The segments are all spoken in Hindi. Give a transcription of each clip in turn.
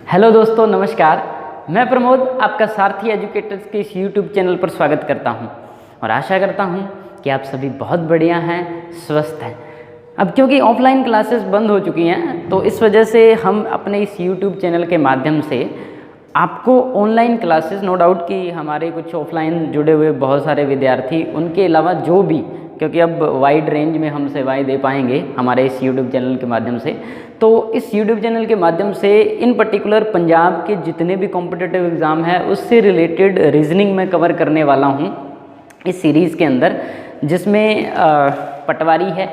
हेलो दोस्तों, नमस्कार। मैं प्रमोद आपका सारथी एजुकेटर्स के इस यूट्यूब चैनल पर स्वागत करता हूं और आशा करता हूं कि आप सभी बहुत बढ़िया हैं, स्वस्थ हैं। अब क्योंकि ऑफलाइन क्लासेस बंद हो चुकी हैं तो इस वजह से हम अपने इस यूट्यूब चैनल के माध्यम से आपको ऑनलाइन क्लासेस, नो डाउट कि हमारे कुछ ऑफलाइन जुड़े हुए बहुत सारे विद्यार्थी, उनके अलावा जो भी, क्योंकि अब वाइड रेंज में हम सेवाएं दे पाएंगे हमारे इस यूट्यूब चैनल के माध्यम से, तो इस यूट्यूब चैनल के माध्यम से इन पर्टिकुलर पंजाब के जितने भी कॉम्पिटिटिव एग्ज़ाम है उससे रिलेटेड रीजनिंग में कवर करने वाला हूँ इस सीरीज़ के अंदर, जिसमें पटवारी है,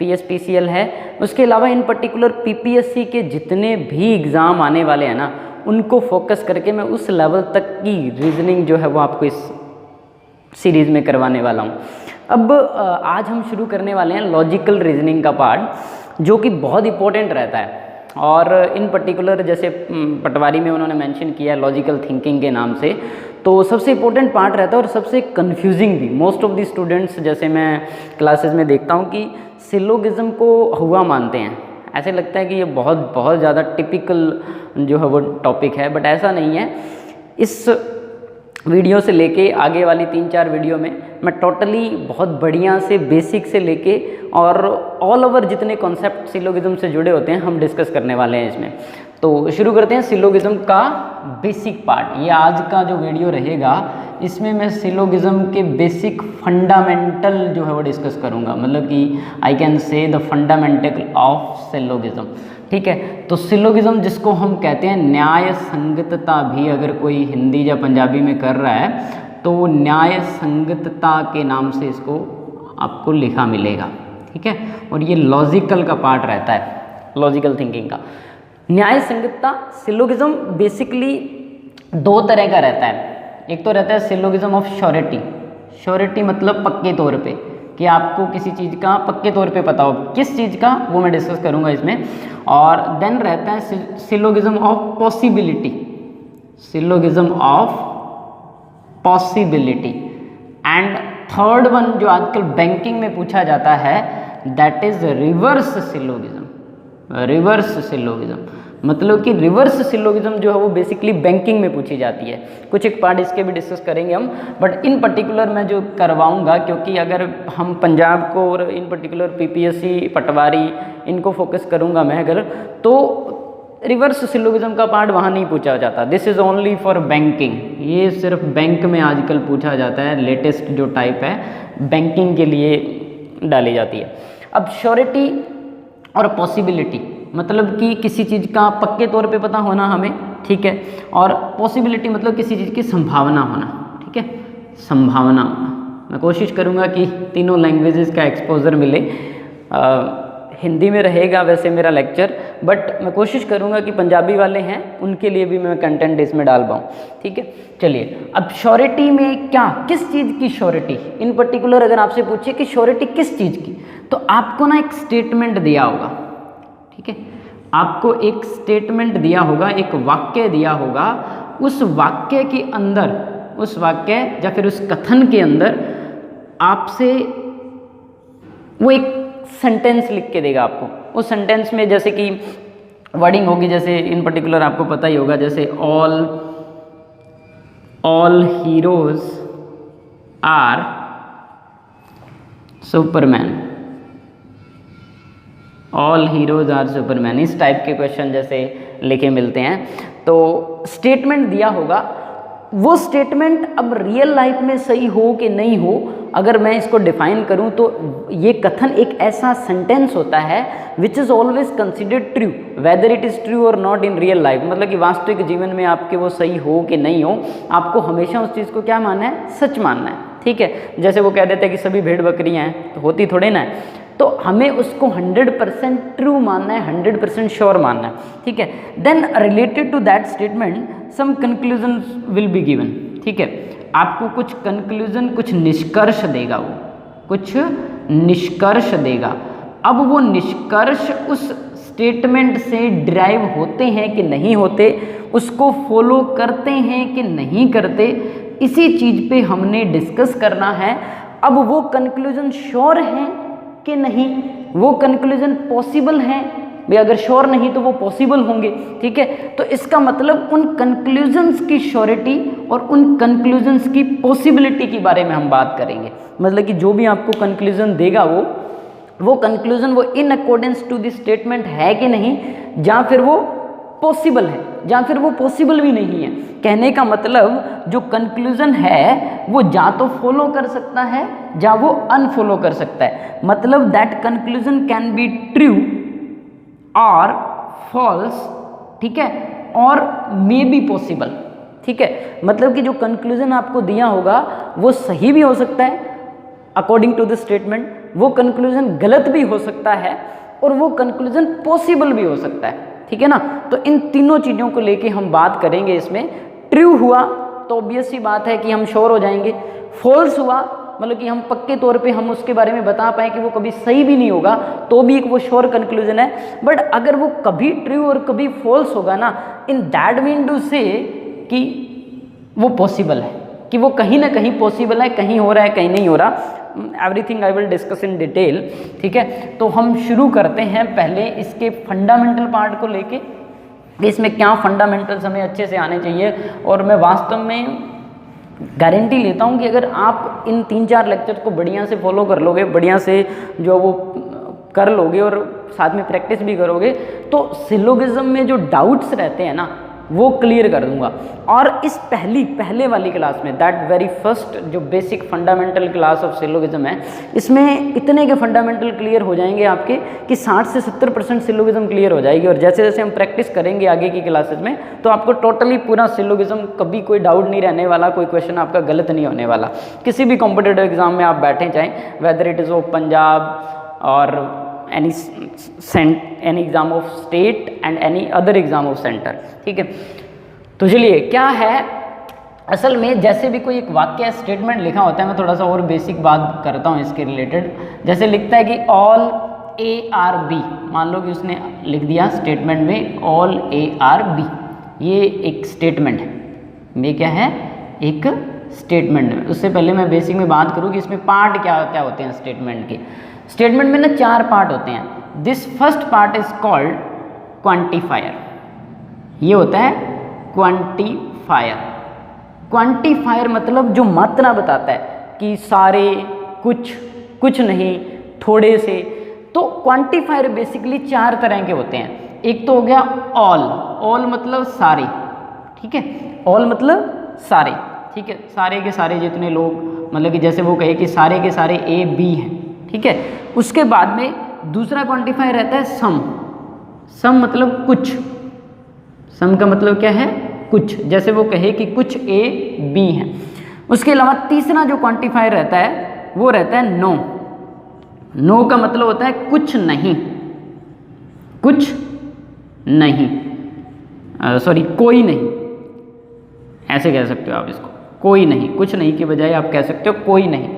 PSPCL है, उसके अलावा इन पर्टिकुलर PPSC के जितने भी एग्ज़ाम आने वाले हैं ना, उनको फोकस करके मैं उस लेवल तक की रीजनिंग जो है वो आपको इस सीरीज़ में करवाने वाला हूँ। अब आज हम शुरू करने वाले हैं लॉजिकल रीजनिंग का पार्ट, जो कि बहुत इंपॉर्टेंट रहता है। और इन पर्टिकुलर जैसे पटवारी में उन्होंने मेंशन किया है लॉजिकल थिंकिंग के नाम से, तो सबसे इम्पोर्टेंट पार्ट रहता है और सबसे कंफ्यूजिंग भी। मोस्ट ऑफ द स्टूडेंट्स, जैसे मैं क्लासेस में देखता हूँ, कि सिलोगिज्म को हुआ मानते हैं। ऐसे लगता है कि ये बहुत ज़्यादा टिपिकल जो है वो टॉपिक है, बट ऐसा नहीं है। इस वीडियो से लेके आगे वाली 3-4 वीडियो में मैं टोटली बहुत बढ़िया से बेसिक से लेके और ऑल ओवर जितने कॉन्सेप्ट सिलोगिज्म से जुड़े होते हैं हम डिस्कस करने वाले हैं इसमें। तो शुरू करते हैं सिलोगिज्म का बेसिक पार्ट। ये आज का जो वीडियो रहेगा इसमें मैं सिलोगिज्म के बेसिक फंडामेंटल जो है वो डिस्कस करूँगा, मतलब कि I can say the fundamental of syllogism. ठीक है, तो सिलोगिज्म जिसको हम कहते हैं न्याय संगतता, भी अगर कोई हिंदी या पंजाबी में कर रहा है तो न्याय संगतता के नाम से इसको आपको लिखा मिलेगा। ठीक है, और ये लॉजिकल का पार्ट रहता है, लॉजिकल थिंकिंग का। न्याय संगतता सिलोगिज्म बेसिकली 2 तरह का रहता है। एक तो रहता है सिलोगिज्म ऑफ श्योरिटी। श्योरिटी मतलब पक्के तौर पे, कि आपको किसी चीज़ का पक्के तौर पे पता हो, किस चीज़ का वो मैं डिस्कस करूँगा इसमें। और देन रहता है syllogism of possibility. Syllogism of possibility. And third one जो आजकल बैंकिंग में पूछा जाता है, that is reverse syllogism. Reverse syllogism मतलब कि रिवर्स सिलोगिज्म जो है वो बेसिकली बैंकिंग में पूछी जाती है। कुछ एक पार्ट इसके भी डिस्कस करेंगे हम, बट इन पर्टिकुलर मैं जो करवाऊंगा, क्योंकि अगर हम पंजाब को और इन पर्टिकुलर PPSC, पटवारी, इनको फोकस करूंगा मैं अगर, तो रिवर्स सिलोगिज्म का पार्ट वहाँ नहीं पूछा जाता। This is only for banking. ये सिर्फ बैंक में आजकल पूछा जाता है, लेटेस्ट जो टाइप है बैंकिंग के लिए डाली जाती है। अब श्योरिटी और पॉसिबिलिटी मतलब कि किसी चीज़ का पक्के तौर पे पता होना हमें, ठीक है, और पॉसिबिलिटी मतलब किसी चीज़ की संभावना होना। ठीक है, संभावना होना। मैं कोशिश करूँगा कि तीनों लैंग्वेजेस का एक्सपोजर मिले। हिंदी में रहेगा वैसे मेरा लेक्चर, बट मैं कोशिश करूँगा कि पंजाबी वाले हैं उनके लिए भी मैं कंटेंट इसमें डाल पाऊँ। ठीक है, चलिए। अब श्योरिटी में क्या, किस चीज़ की श्योरिटी इन पर्टिकुलर अगर आपसे पूछे कि श्योरिटी किस चीज़ की, तो आपको ना एक स्टेटमेंट दिया होगा। ठीक है, आपको एक स्टेटमेंट दिया होगा, एक वाक्य दिया होगा। उस वाक्य के अंदर, उस वाक्य या फिर उस कथन के अंदर आपसे वो एक सेंटेंस लिख के देगा आपको। उस सेंटेंस में जैसे कि वर्डिंग होगी, जैसे इन पर्टिकुलर आपको पता ही होगा, जैसे all heroes are superman. All heroes are superman, इस टाइप के क्वेश्चन जैसे लिखे मिलते हैं। तो स्टेटमेंट दिया होगा। वो स्टेटमेंट अब रियल लाइफ में सही हो कि नहीं हो, अगर मैं इसको डिफाइन करूं तो ये कथन एक ऐसा सेंटेंस होता है which is always considered true whether it is true और नॉट इन रियल लाइफ। मतलब कि वास्तविक जीवन में आपके वो सही हो कि नहीं हो, आपको हमेशा उस चीज़ को क्या मानना है, सच मानना है। ठीक है, जैसे वो कह देते हैं कि सभी भेड़ बकरियाँ हैं, तो होती थोड़े ना है, तो हमें उसको 100% ट्रू मानना है, 100% श्योर मानना है। ठीक है, then related to that statement some conclusion will be given. ठीक है, आपको कुछ कंक्लूजन, कुछ निष्कर्ष देगा, वो कुछ निष्कर्ष देगा। अब वो निष्कर्ष उस स्टेटमेंट से डिराइव होते हैं कि नहीं होते, उसको फॉलो करते हैं कि नहीं करते, इसी चीज़ पे हमने डिस्कस करना है। अब वो कंक्लूजन श्योर हैं कि नहीं, वो कंक्लूजन पॉसिबल है भाई अगर श्योर नहीं तो वो पॉसिबल होंगे, ठीक है। तो इसका मतलब उन कंक्लूजन्स की श्योरिटी और उन कंक्लूजन्स की पॉसिबिलिटी के बारे में हम बात करेंगे। मतलब कि जो भी आपको कंक्लूजन देगा वो कंक्लूजन वो in accordance to the statement है कि नहीं, या फिर वो पॉसिबल है, या फिर वो पॉसिबल भी नहीं है। कहने का मतलब जो कंक्लूजन है वो या तो फॉलो कर सकता है या वो अनफॉलो कर सकता है। मतलब that conclusion can be true और फॉल्स, ठीक है, और मे बी पॉसिबल, ठीक है। मतलब कि जो कंक्लूजन आपको दिया होगा वो सही भी हो सकता है अकॉर्डिंग टू द स्टेटमेंट, वो कंक्लूजन गलत भी हो सकता है, और वो कंक्लूजन पॉसिबल भी हो सकता है, ठीक है ना। तो इन तीनों चीज़ों को लेके हम बात करेंगे इसमें। ट्रू हुआ तो ऑब्वियस सी बात है कि हम श्योर हो जाएंगे, फॉल्स हुआ मतलब कि हम पक्के तौर पे हम उसके बारे में बता पाए कि वो कभी सही भी नहीं होगा, तो भी एक वो श्योर कंक्लूजन है। बट अगर वो कभी ट्रू और कभी फॉल्स होगा ना, इन दैट मीन टू से कि वो पॉसिबल है, कि वो कहीं ना कहीं पॉसिबल है, कहीं हो रहा है कहीं नहीं हो रहा। Everything I will discuss in detail, ठीक है। तो हम शुरू करते हैं पहले इसके फंडामेंटल पार्ट को लेके, इसमें क्या फंडामेंटल्स हमें अच्छे से आने चाहिए। और मैं वास्तव में गारंटी लेता हूँ कि अगर आप इन 3-4 लेक्चर को बढ़िया से फॉलो कर लोगे, बढ़िया से जो वो कर लोगे और साथ में प्रैक्टिस भी करोगे, तो सिलोगिज्म में जो डाउट्स रहते हैं ना वो क्लियर कर दूंगा। और इस पहले वाली क्लास में, दैट वेरी फर्स्ट जो basic fundamental class of syllogism है, इसमें इतने के फंडामेंटल क्लियर हो जाएंगे आपके कि 60 से 70% सिलोगिज्म क्लियर हो जाएगी। और जैसे जैसे हम प्रैक्टिस करेंगे आगे की क्लासेस में, तो आपको टोटली पूरा सिलोगिज्म, कभी कोई डाउट नहीं रहने वाला, कोई क्वेश्चन आपका गलत नहीं होने वाला। किसी भी कॉम्पिटिटिव एग्जाम में आप बैठे चाहें, whether it is of Punjab और any exam of state and any other exam of centre, ठीक है। तो चलिए क्या है असल में, जैसे भी कोई एक वाक्य स्टेटमेंट लिखा होता है, मैं थोड़ा सा और बेसिक बात करता हूँ इसके रिलेटेड। जैसे लिखता है कि ऑल ए आर बी, मान लो कि उसने लिख दिया स्टेटमेंट में ऑल ए आर बी, ये एक स्टेटमेंट है, ये क्या है, एक स्टेटमेंट है। उससे पहले मैं बेसिक में बात करूँ कि इसमें पार्ट क्या क्या होते हैं स्टेटमेंट के। स्टेटमेंट में ना 4 पार्ट होते हैं। This first part is called quantifier, ये होता है क्वांटिफायर। क्वांटिफायर मतलब जो मात्रा बताता है कि सारे, कुछ नहीं, थोड़े से। तो क्वांटिफायर बेसिकली 4 तरह के होते हैं। एक तो हो गया ऑल मतलब सारे, ठीक है, ऑल मतलब सारे, ठीक है, सारे के सारे जितने लोग, मतलब कि जैसे वो कहे कि सारे के सारे ए बी हैं, ठीक है। उसके बाद में दूसरा क्वांटिफायर रहता है सम मतलब कुछ, सम का मतलब क्या है, कुछ, जैसे वो कहे कि कुछ ए बी हैं। उसके अलावा तीसरा जो क्वांटिफायर रहता है वो रहता है नो का मतलब होता है कुछ नहीं, सॉरी कोई नहीं, ऐसे कह सकते हो आप इसको, कोई नहीं, कुछ नहीं के बजाय आप कह सकते हो कोई नहीं,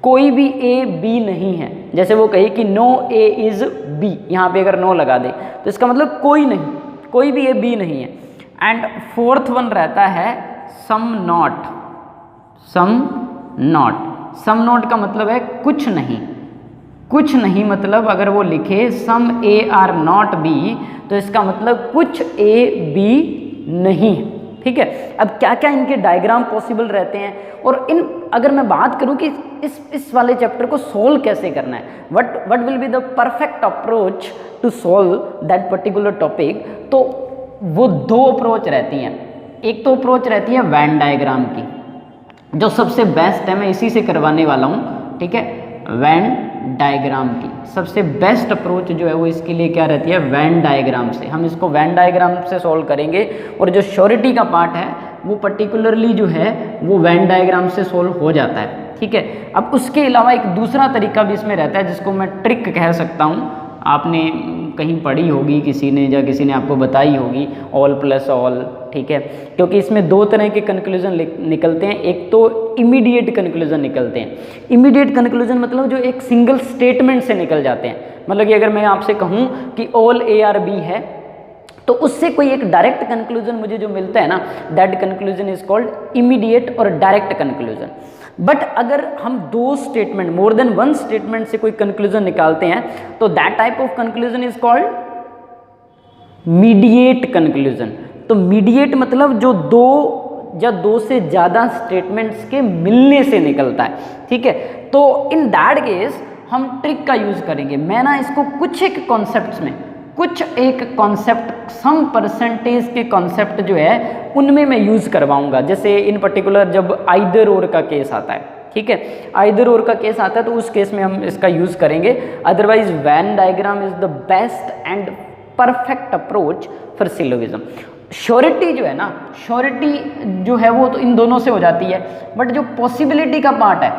कोई भी ए बी नहीं है। जैसे वो कहे कि नो ए इज बी, यहाँ पे अगर नो लगा दे तो इसका मतलब कोई नहीं, कोई भी ए बी नहीं है। एंड फोर्थ वन रहता है सम नॉट का मतलब है कुछ नहीं मतलब अगर वो लिखे सम ए आर नॉट बी, तो इसका मतलब कुछ ए बी नहीं, ठीक है। अब क्या क्या इनके डायग्राम पॉसिबल रहते हैं, और अगर मैं बात करूं कि इस वाले चैप्टर को सोल्व कैसे करना है, what will be the perfect approach to solve that particular topic, तो वो 2 अप्रोच रहती हैं। एक तो अप्रोच रहती है वेन डायग्राम की, जो सबसे बेस्ट है, मैं इसी से करवाने वाला हूँ, ठीक है। वेन डायग्राम की सबसे बेस्ट अप्रोच जो है वो इसके लिए क्या रहती है, वेन डायग्राम से। हम इसको वेन डायग्राम से सॉल्व करेंगे, और जो श्योरिटी का पार्ट है वो पर्टिकुलरली जो है वो वेन डायग्राम से सॉल्व हो जाता है, ठीक है। अब उसके अलावा एक दूसरा तरीका भी इसमें रहता है जिसको मैं ट्रिक कह सकता हूँ, आपने कहीं पढ़ी होगी किसी ने, या किसी ने आपको बताई होगी, ऑल प्लस ऑल, ठीक है। क्योंकि इसमें 2 तरह के कंक्लूजन निकलते हैं। एक तो इमीडिएट कंक्लूजन निकलते हैं। इमीडिएट कंक्लूजन मतलब जो एक सिंगल स्टेटमेंट से निकल जाते हैं। मतलब कि अगर मैं आपसे कहूँ कि ऑल ए आर बी है, तो उससे कोई एक डायरेक्ट कंक्लूजन मुझे जो मिलता है ना, that conclusion is called immediate और डायरेक्ट कंक्लूजन। बट अगर हम 2 स्टेटमेंट, मोर देन 1 स्टेटमेंट से कोई कंक्लूजन निकालते हैं, तो that type of conclusion is called mediate conclusion. तो मीडिएट मतलब जो दो या दो से ज़्यादा स्टेटमेंट्स के मिलने से निकलता है, ठीक है। तो इन दैट केस हम ट्रिक का यूज़ करेंगे। मैं ना इसको कुछ एक कॉन्सेप्ट्स में, कुछ एक कॉन्सेप्ट, सम परसेंटेज के कॉन्सेप्ट जो है उनमें मैं यूज़ करवाऊंगा। जैसे इन पर्टिकुलर जब आइदर और का केस आता है, ठीक है, आइदर और का केस आता है तो उस केस में हम इसका यूज़ करेंगे। Otherwise Venn diagram is the best and perfect approach for syllogism. Surety जो है ना, श्योरिटी जो है वो तो इन दोनों से हो जाती है, बट जो पॉसिबिलिटी का पार्ट है,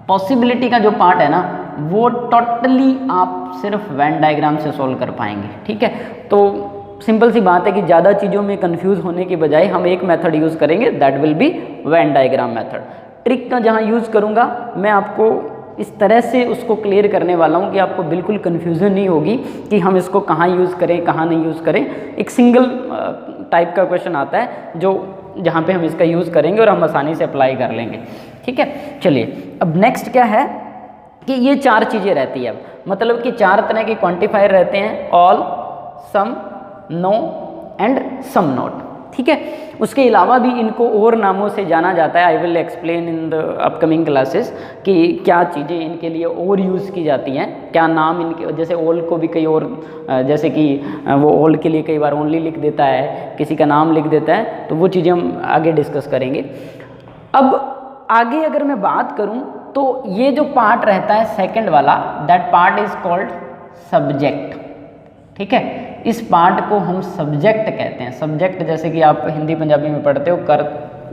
पॉसिबिलिटी का जो पार्ट है ना, वो टोटली आप सिर्फ वेन डायग्राम से सॉल्व कर पाएंगे, ठीक है। तो सिंपल सी बात है कि ज़्यादा चीज़ों में कंफ्यूज होने की बजाय हम एक मेथड यूज़ करेंगे, that will be Venn diagram method. Trick का जहाँ यूज़ करूँगा मैं आपको इस तरह से उसको क्लियर करने वाला हूँ कि आपको बिल्कुल कन्फ्यूज़न नहीं होगी कि हम इसको कहाँ यूज़ करें, कहाँ नहीं यूज़ करें। एक सिंगल टाइप का क्वेश्चन आता है जो जहाँ पे हम इसका यूज़ करेंगे और हम आसानी से अप्लाई कर लेंगे, ठीक है। चलिए अब नेक्स्ट क्या है कि ये चार चीज़ें रहती है। अब मतलब कि चार तरह के क्वांटिफायर रहते हैं, all, some, no and some not, ठीक है। उसके अलावा भी इनको और नामों से जाना जाता है। I will explain in the upcoming classes कि क्या चीज़ें इनके लिए और यूज़ की जाती हैं, क्या नाम इनके, जैसे ऑल को भी कई और, जैसे कि वो ऑल के लिए कई बार ओनली लिख देता है, किसी का नाम लिख देता है, तो वो चीज़ें हम आगे डिस्कस करेंगे। अब आगे अगर मैं बात करूं तो ये जो पार्ट रहता है सेकंड वाला, that part is called subject, ठीक है। इस पार्ट को हम सब्जेक्ट कहते हैं। सब्जेक्ट जैसे कि आप हिंदी पंजाबी में पढ़ते हो,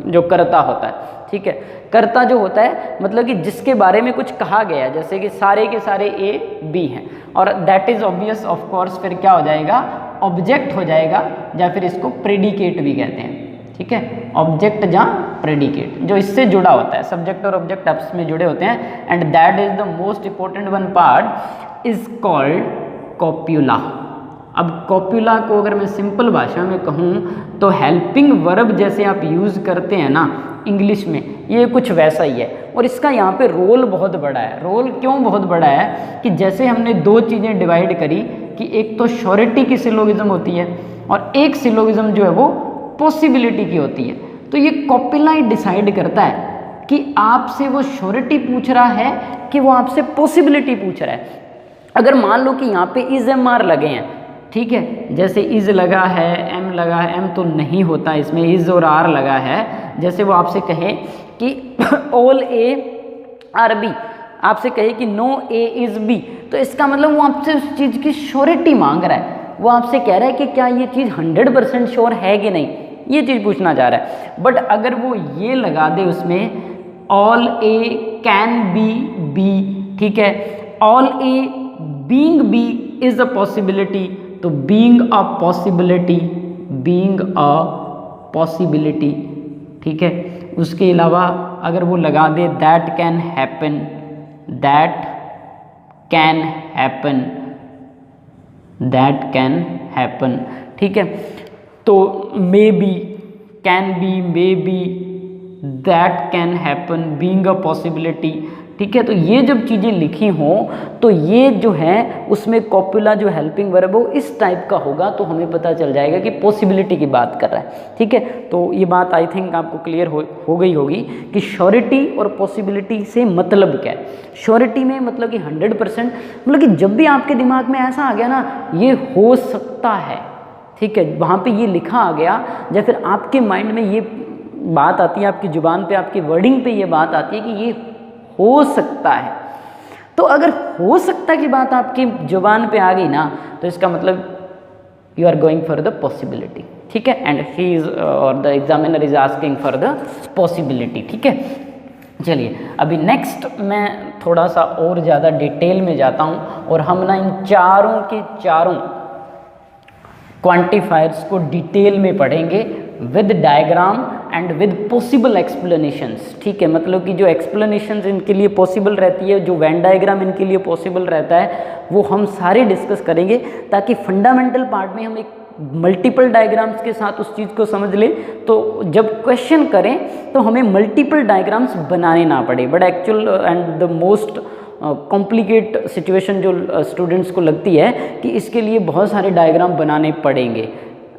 जो कर्ता होता है, ठीक है। कर्ता जो होता है मतलब कि जिसके बारे में कुछ कहा गया है, जैसे कि सारे के सारे ए बी हैं, और that is obvious of course फिर क्या हो जाएगा, ऑब्जेक्ट हो जाएगा, या फिर इसको प्रेडिकेट भी कहते हैं, ठीक है। ऑब्जेक्ट या प्रेडिकेट जो इससे जुड़ा होता है, सब्जेक्ट और ऑब्जेक्ट आपस में जुड़े होते हैं। And that is the most important one part is called copula. अब कॉप्यूला को अगर मैं सिंपल भाषा में कहूँ तो हेल्पिंग वर्ब जैसे आप यूज़ करते हैं ना इंग्लिश में, ये कुछ वैसा ही है। और इसका यहाँ पे रोल बहुत बड़ा है। रोल क्यों बहुत बड़ा है कि जैसे हमने दो चीज़ें डिवाइड करी कि एक तो श्योरिटी की सिलोगिज्म होती है और एक सिलोगिज्म जो है वो पॉसिबिलिटी की होती है। तो ये कॉप्यूला ही डिसाइड करता है कि आपसे वो श्योरिटी पूछ रहा है कि वो आपसे पॉसिबिलिटी पूछ रहा है। अगर मान लो कि यहाँ पे इज एम आर लगे हैं, ठीक है, जैसे इज लगा है, एम लगा है, एम तो नहीं होता इसमें, इज और आर लगा है। जैसे वो आपसे कहे कि ऑल ए आर बी, आपसे कहे कि नो ए इज बी, तो इसका मतलब वो आपसे उस चीज़ की श्योरिटी मांग रहा है। वो आपसे कह रहा है कि क्या ये चीज़ 100% श्योर है कि नहीं, ये चीज़ पूछना चाह रहा है। बट अगर वो ये लगा दे उसमें all A can be B, ठीक है, all A being B is a possibility, तो being a possibility, being a possibility, ठीक है। उसके अलावा अगर वो लगा दे that can happen, that can happen, that can happen, ठीक है। तो may be, can be, may be, that can happen, being a possibility, ठीक है। तो ये जब चीज़ें लिखी हों तो ये जो है उसमें कॉप्यूला जो हेल्पिंग वर्ब हो इस टाइप का होगा, तो हमें पता चल जाएगा कि पॉसिबिलिटी की बात कर रहा है, ठीक है। तो ये बात आई थिंक आपको क्लियर हो गई होगी कि श्योरिटी और पॉसिबिलिटी से मतलब क्या है। श्योरिटी में मतलब कि 100%, मतलब कि जब भी आपके दिमाग में ऐसा आ गया ना ये हो सकता है, ठीक है, वहाँ पे ये लिखा आ गया, या फिर आपके माइंड में ये बात आती है, आपकी जुबान पे, आपकी वर्डिंग पे ये बात आती है कि ये हो सकता है, तो अगर हो सकता की बात आपकी जुबान पे आ गई ना तो इसका मतलब you are going for the possibility, ठीक है। एंड ही इज और the examiner is asking for the possibility, ठीक है। चलिए अभी नेक्स्ट मैं थोड़ा सा और ज़्यादा डिटेल में जाता हूँ और हम ना इन चारों के चारों क्वांटिफायर्स को डिटेल में पढ़ेंगे with diagram and with possible explanations, ठीक है। मतलब कि जो एक्सप्लेनेशंस इनके लिए पॉसिबल रहती है, जो वेन डायग्राम इनके लिए पॉसिबल रहता है, वो हम सारे डिस्कस करेंगे ताकि फंडामेंटल पार्ट में हम एक मल्टीपल डायग्राम्स के साथ उस चीज़ को समझ लें, तो जब क्वेश्चन करें तो हमें मल्टीपल डायग्राम्स बनाने ना पड़े। But actual and the most complicate situation जो स्टूडेंट्स को लगती है कि इसके लिए बहुत सारे डायग्राम बनाने पड़ेंगे,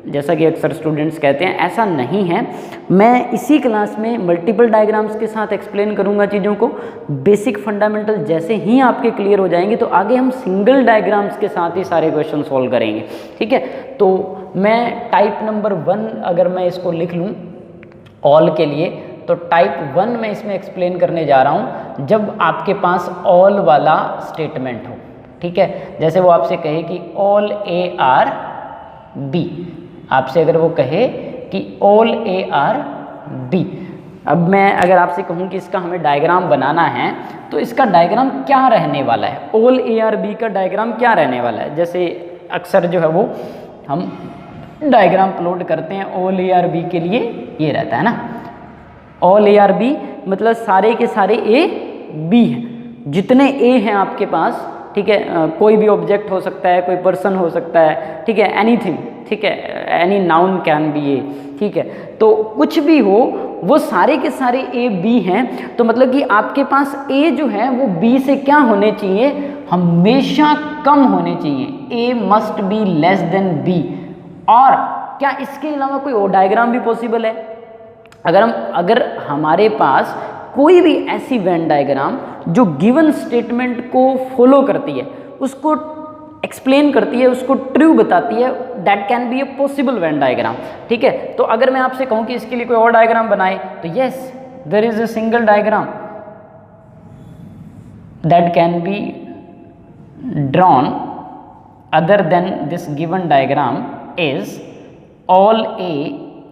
जैसा कि अक्सर स्टूडेंट्स कहते हैं, ऐसा नहीं है। मैं इसी क्लास में मल्टीपल डायग्राम्स के साथ एक्सप्लेन करूंगा चीज़ों को। बेसिक फंडामेंटल जैसे ही आपके क्लियर हो जाएंगे तो आगे हम सिंगल डायग्राम्स के साथ ही सारे क्वेश्चन सॉल्व करेंगे, ठीक है। तो मैं टाइप नंबर 1 अगर मैं इसको लिख लूँ ऑल के लिए, तो टाइप 1 में इसमें एक्सप्लेन करने जा रहा हूँ जब आपके पास ऑल वाला स्टेटमेंट हो, ठीक है। जैसे वो आपसे कहे कि ऑल ए आर बी, आपसे अगर वो कहे कि ऑल ए आर बी, अब मैं अगर आपसे कहूँ कि इसका हमें डायग्राम बनाना है तो इसका डायग्राम क्या रहने वाला है, ऑल ए आर बी का डायग्राम क्या रहने वाला है। जैसे अक्सर जो है वो हम डायग्राम प्लॉट करते हैं ऑल ए आर बी के लिए, ये रहता है ना, ऑल ए आर बी मतलब सारे के सारे ए बी हैं, जितने ए हैं आपके पास, ठीक है। कोई भी ऑब्जेक्ट हो सकता है, कोई पर्सन हो सकता है, ठीक है, एनीथिंग, ठीक है, एनी नाउन कैन बी ए, ठीक है। तो कुछ भी हो वो सारे के सारे ए बी हैं, तो मतलब कि आपके पास ए जो है वो बी से क्या होने चाहिए, हमेशा कम होने चाहिए, A must be less than B. और क्या इसके अलावा कोई और डायग्राम भी पॉसिबल है? अगर हमारे पास कोई भी ऐसी वेन डायग्राम जो गिवन स्टेटमेंट को फॉलो करती है, उसको एक्सप्लेन करती है, उसको ट्रू बताती है, that can B a possible Venn diagram, ठीक है। तो अगर मैं आपसे कहूँ कि इसके लिए कोई और डायग्राम बनाए, तो yes there is a single diagram that can be drawn other than this given diagram is all A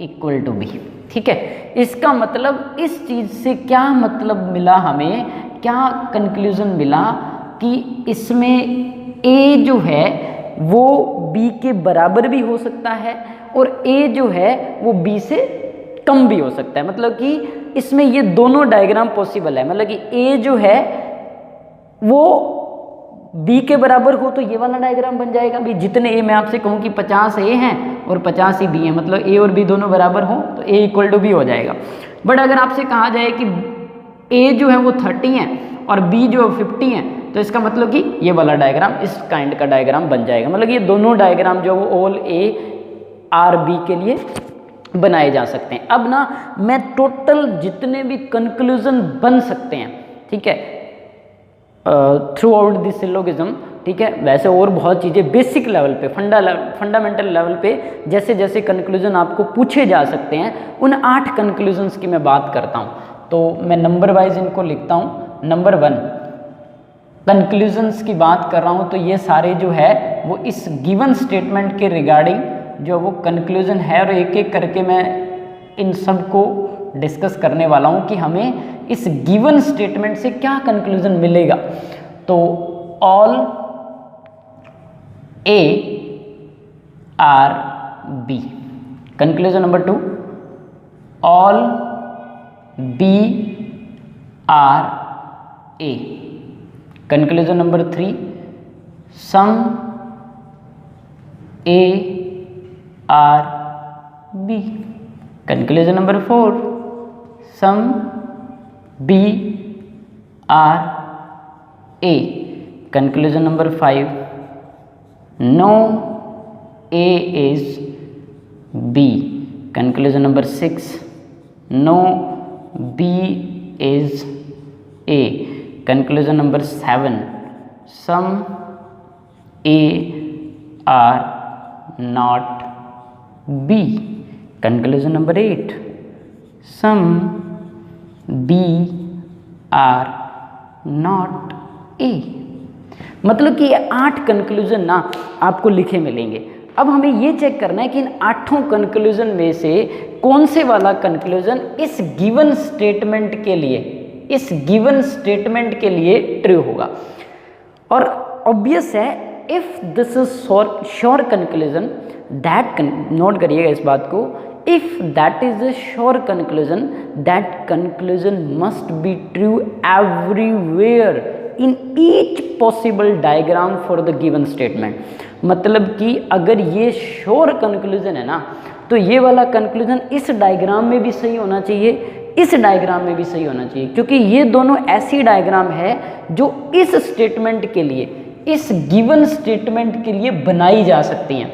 equal to B, ठीक है। इसका मतलब इस चीज़ से क्या मतलब मिला, हमें क्या कंक्लूजन मिला कि इसमें ए जो है वो बी के बराबर भी हो सकता है और ए जो है वो बी से कम भी हो सकता है। मतलब कि इसमें ये दोनों डायग्राम पॉसिबल है, मतलब कि ए जो है वो बी के बराबर हो तो ये वाला डायग्राम बन जाएगा। भी जितने ए, मैं आपसे कहूँ कि 50 ए हैं और 50 ही बी हैं, मतलब ए और बी दोनों बराबर हो तो ए इक्वल टू बी हो जाएगा। बट अगर आपसे कहा जाए कि ए जो है वो 30 है और बी जो है 50 है, तो इसका मतलब कि ये वाला डायग्राम इस काइंड का डायग्राम बन जाएगा। मतलब ये दोनों डायग्राम जो वो ऑल ए आर बी के लिए बनाए जा सकते हैं। अब ना मैं टोटल जितने भी कंक्लूजन बन सकते हैं, ठीक है, थ्रू आउट दिस सिलोगिज्म, ठीक है। वैसे और बहुत चीज़ें बेसिक लेवल पे, फंडामेंटल लेवल पे जैसे जैसे कंक्लूजन आपको पूछे जा सकते हैं, उन 8 कंक्लूजन्स की मैं बात करता हूँ। तो मैं नंबर वाइज इनको लिखता हूँ। नंबर 1 कंक्लूजन्स की बात कर रहा हूँ, तो ये सारे जो है वो इस गिवन स्टेटमेंट के रिगार्डिंग जो वो कंक्लूजन है, और एक एक करके मैं इन सब को डिस्कस करने वाला हूँ कि हमें इस गिवन स्टेटमेंट से क्या कंक्लूजन मिलेगा। तो all A are B, conclusion number 2, all B are A, conclusion number 3, some A are B, conclusion number 4, some B are A, conclusion number 5, no A is B, conclusion number 6, no B is A, conclusion number 7, some A are not B, conclusion number 8, some B are not A. मतलब कि ये 8 कंक्लूजन ना आपको लिखे मिलेंगे। अब हमें ये चेक करना है कि इन 8 कंक्लूजन में से कौन से वाला कंक्लूजन इस गिवन स्टेटमेंट के लिए ट्रू होगा। और ऑब्वियस है, if this is sure conclusion that, note करिएगा इस बात को, if that is a sure conclusion, that conclusion must be true everywhere in each possible diagram for the given statement। मतलब कि अगर ये श्योर कंक्लूजन है ना, तो ये वाला कंक्लूजन इस डायग्राम में भी सही होना चाहिए, इस डायग्राम में भी सही होना चाहिए, क्योंकि ये दोनों ऐसी डायग्राम है जो इस स्टेटमेंट के लिए, इस गिवन स्टेटमेंट के लिए बनाई जा सकती हैं।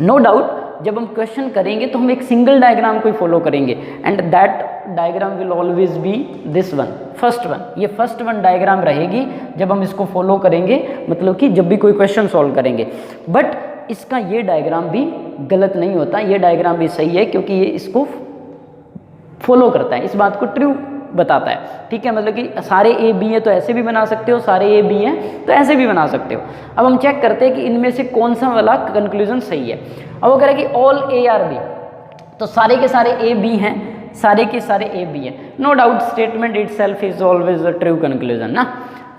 नो डाउट जब हम क्वेश्चन करेंगे तो हम एक सिंगल डायग्राम को ही फॉलो करेंगे, and that diagram will always be this one, first one. ये फर्स्ट वन डायग्राम रहेगी जब हम इसको फॉलो करेंगे, मतलब कि जब भी कोई क्वेश्चन सॉल्व करेंगे। बट इसका ये डायग्राम भी गलत नहीं होता, ये डायग्राम भी सही है, क्योंकि ये इसको फॉलो करता है, इस बात को ट्रू बताता है। ठीक है, मतलब कि सारे ए बी हैं तो ऐसे भी बना सकते हो, सारे ए बी हैं तो ऐसे भी बना सकते हो। अब हम चेक करते हैं कि इनमें से कौन सा वाला कंक्लूजन सही है। अब वो कह रहा है कि ऑल ए आर बी, तो सारे के सारे ए बी हैं, सारे के सारे ए बी हैं। No doubt statement itself is always a true conclusion ना।